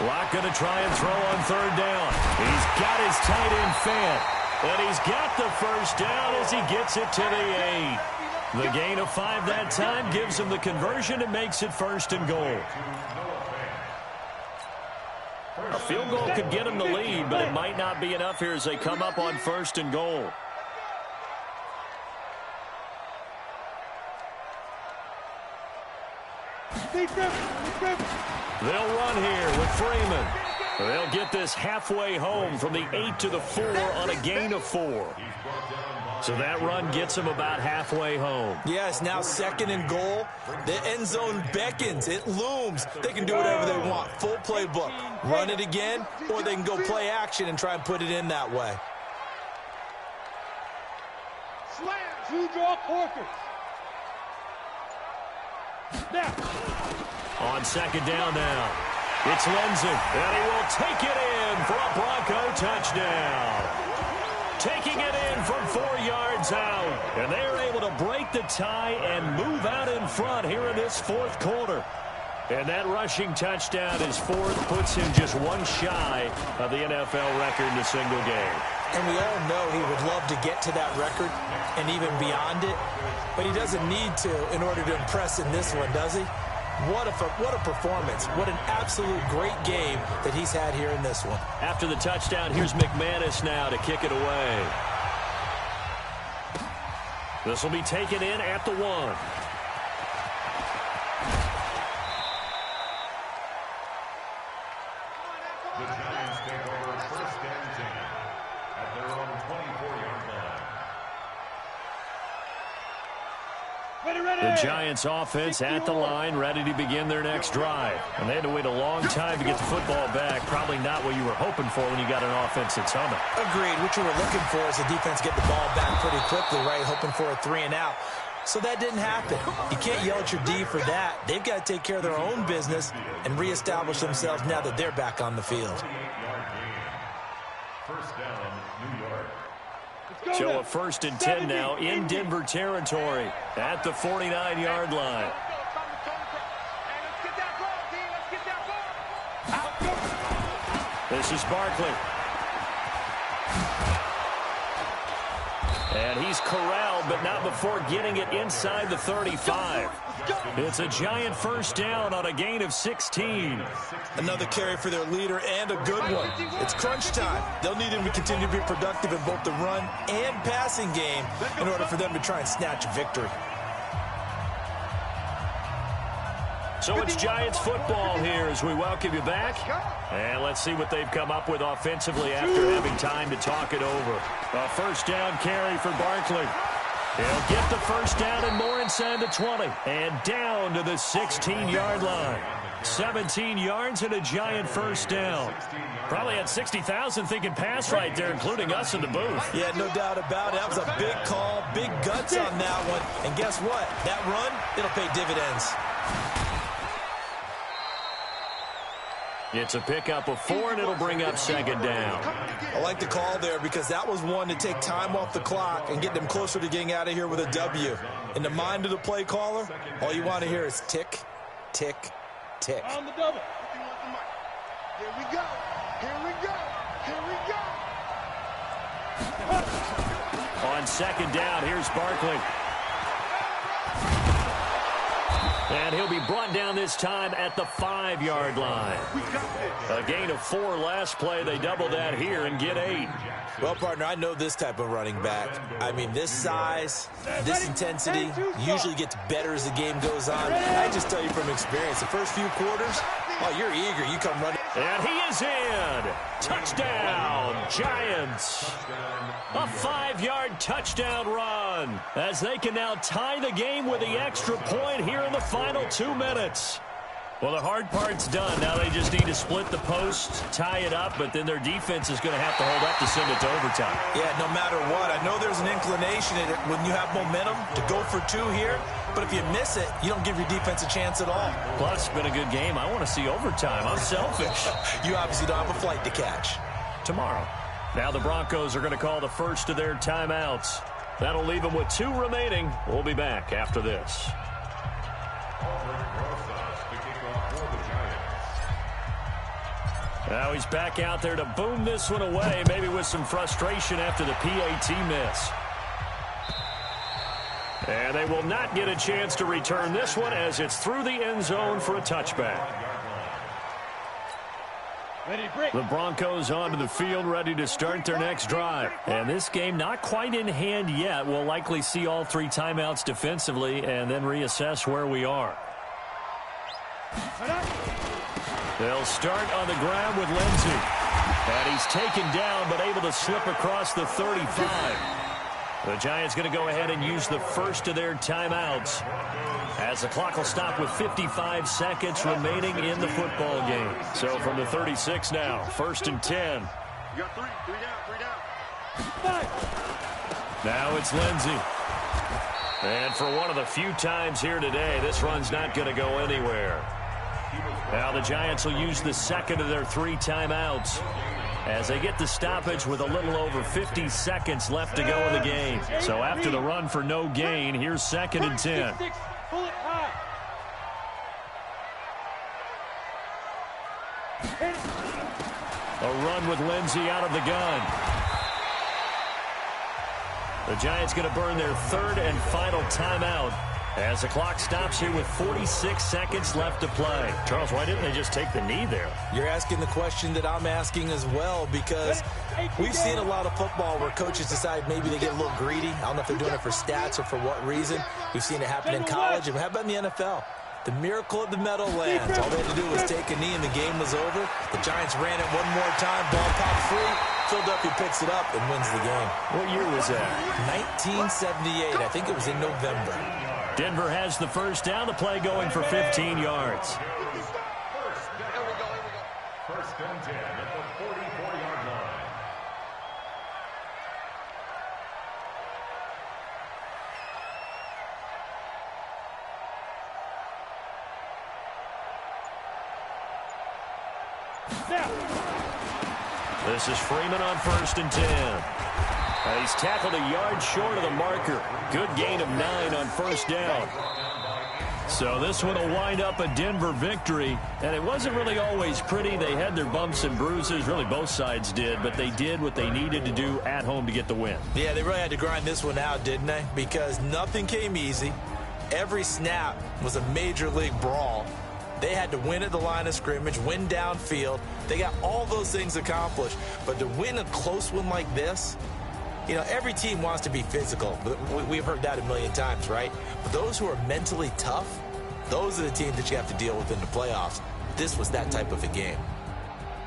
Locke going to try and throw on third down. He's got his tight end Fant. And he's got the first down as he gets it to the 8. The gain of 5 that time gives him the conversion and makes it 1st and goal. A field goal could get him the lead, but it might not be enough here as they come up on 1st and goal. They'll run here with Freeman. They'll get this halfway home from the 8 to the 4 on a gain of 4. So that run gets them about halfway home.
Yeah, it's now 2nd and goal. The end zone beckons. It looms. They can do whatever they want. Full playbook. Run it again, or they can go play action and try and put it in that way.
Slam. 2 draw Corkers. Now.
On 2nd down now. It's Lindsey, and he will take it in for a Bronco touchdown. Taking it in from 4 yards out, and they are able to break the tie and move out in front here in this 4th quarter. And that rushing touchdown, his 4th, puts him just 1 shy of the NFL record in a single game.
And we all know he would love to get to that record and even beyond it, but he doesn't need to in order to impress in this one, does he? What a performance. What an absolute great game that he's had here in this one.
After the touchdown, here's McManus now to kick it away. This will be taken in at the 1.
The Giants take over 1st and 10 at their own 24-yard line.
The Giants offense at the line, ready to begin their next drive. And they had to wait a long time to get the football back. Probably not what you were hoping for when you got an offense that's humming.
Agreed. What you were looking for is the defense get the ball back pretty quickly, right? Hoping for a 3 and out. So that didn't happen. You can't yell at your D for that. They've got to take care of their own business and reestablish themselves now that they're back on the field.
1st down, New York.
So a 1st and 10 now in Denver territory at the 49-yard line. This is Barkley. And he's corralled, but not before getting it inside the 35. It's a Giant 1st down on a gain of 16.
Another carry for their leader and a good one. It's crunch time. They'll need him to continue to be productive in both the run and passing game in order for them to try and snatch a victory.
So it's Giants football here as we welcome you back. And let's see what they've come up with offensively after having time to talk it over. A 1st down carry for Barkley. He'll get the 1st down and more inside the 20. And down to the 16-yard line. 17 yards and a Giant 1st down. Probably had 60,000 thinking pass right there, including us in the booth.
Yeah, no doubt about it. That was a big call, big guts on that one. And guess what? That run, it'll pay dividends.
It's a pickup of 4, and it'll bring up 2nd down.
I like the call there because that was one to take time off the clock and get them closer to getting out of here with a W. In the mind of the play caller, all you want to hear is tick, tick, tick.
On the double. Here we go. Here we go. Here we go.
On 2nd down, here's Barkley. And he'll be brought down this time at the 5-yard line. A gain of 4 last play. They double that here and get 8.
Well, partner, I know this type of running back. I mean, this size, this intensity usually gets better as the game goes on. I just tell you from experience, the first few quarters, oh, you're eager. You come running.
And he is in. Touchdown, Giants. A 5-yard touchdown run as they can now tie the game with the extra point here in the final 2 minutes. Well, the hard part's done. Now they just need to split the post, tie it up, but then their defense is going to have to hold up to send it to overtime.
Yeah, no matter what. I know there's an inclination when you have momentum to go for two here, but if you miss it, you don't give your defense a chance at all.
Plus, it's been a good game. I want to see overtime. I'm selfish.
You obviously don't have a flight to catch.
Tomorrow. Now the Broncos are going to call the first of their timeouts. That'll leave them with 2 remaining. We'll be back after this. Now he's back out there to boom this one away, maybe with some frustration after the PAT miss. And they will not get a chance to return this one as it's through the end zone for a touchback. The Broncos onto the field, ready to start their next drive. And this game not quite in hand yet. We'll likely see all 3 timeouts defensively and then reassess where we are. They'll start on the ground with Lindsey. And he's taken down but able to slip across the 35. The Giants going to go ahead and use the first of their timeouts as the clock will stop with 55 seconds remaining in the football game. So from the 36 now, 1st and 10.
You got 3 down.
Now it's Lindsey. And for one of the few times here today, this run's not going to go anywhere. Now the Giants will use the second of their 3 timeouts as they get the stoppage with a little over 50 seconds left to go in the game. So after the run for no gain, here's 2nd and 10. A run with Lindsey out of the gun. The Giants going to burn their 3rd and final timeout as the clock stops here with 46 seconds left to play. Charles, why didn't they just take the knee there?
You're asking the question that I'm asking as well, because we've seen a lot of football where coaches decide maybe they get a little greedy. I don't know if they're doing it for stats or for what reason. We've seen it happen in college. And how about in the NFL? The miracle of the Meadowlands. All they had to do was take a knee and the game was over. The Giants ran it one more time. Ball popped free. Philadelphia picks it up and wins the game.
What year was that?
1978. I think it was in November.
Denver has the first down. The play going for 15 yards.
First and 10 at the 44-yard line.
This is Freeman on 1st and 10. He's tackled a yard short of the marker. Good gain of 9 on 1st down. So this one will wind up a Denver victory. And it wasn't really always pretty. They had their bumps and bruises. Really, both sides did. But they did what they needed to do at home to get the win.
Yeah, they really had to grind this one out, didn't they? Because nothing came easy. Every snap was a major league brawl. They had to win at the line of scrimmage, win downfield. They got all those things accomplished. But to win a close one like this, you know, every team wants to be physical. We've heard that a million times, right? But those who are mentally tough, those are the teams that you have to deal with in the playoffs. This was that type of a game.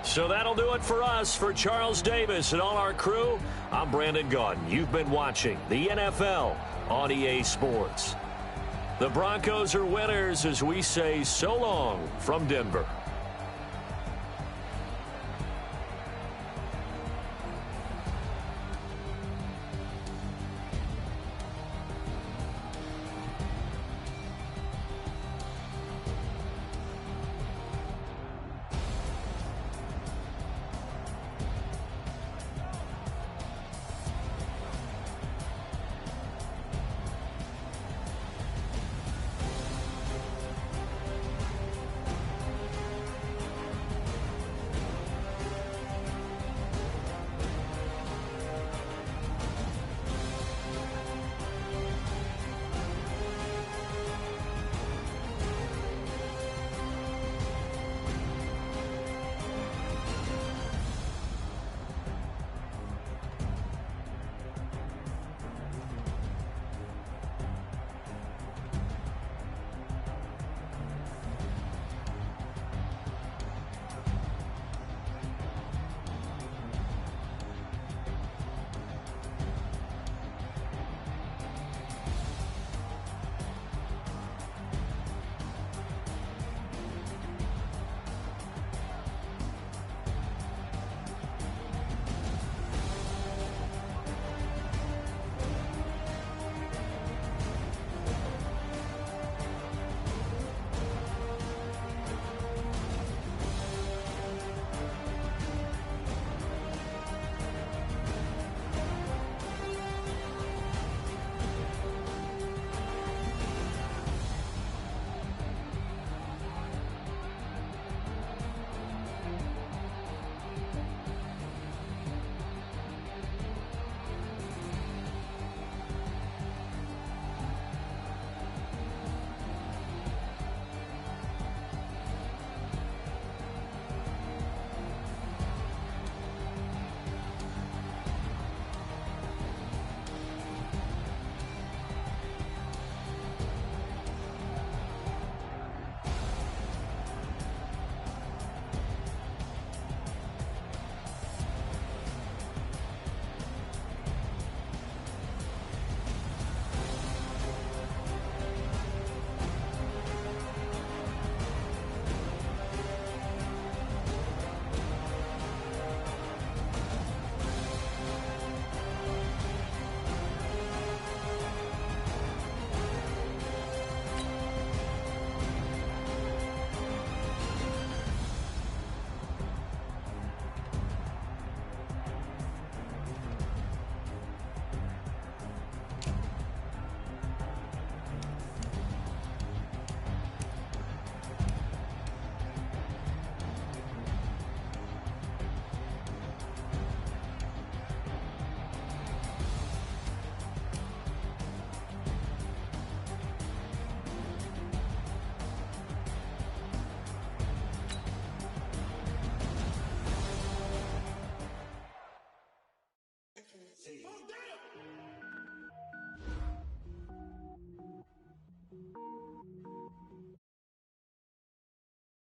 So that'll do it for us. For Charles Davis and all our crew, I'm Brandon Gaudin. You've been watching the NFL on EA Sports. The Broncos are winners as we say so long from Denver.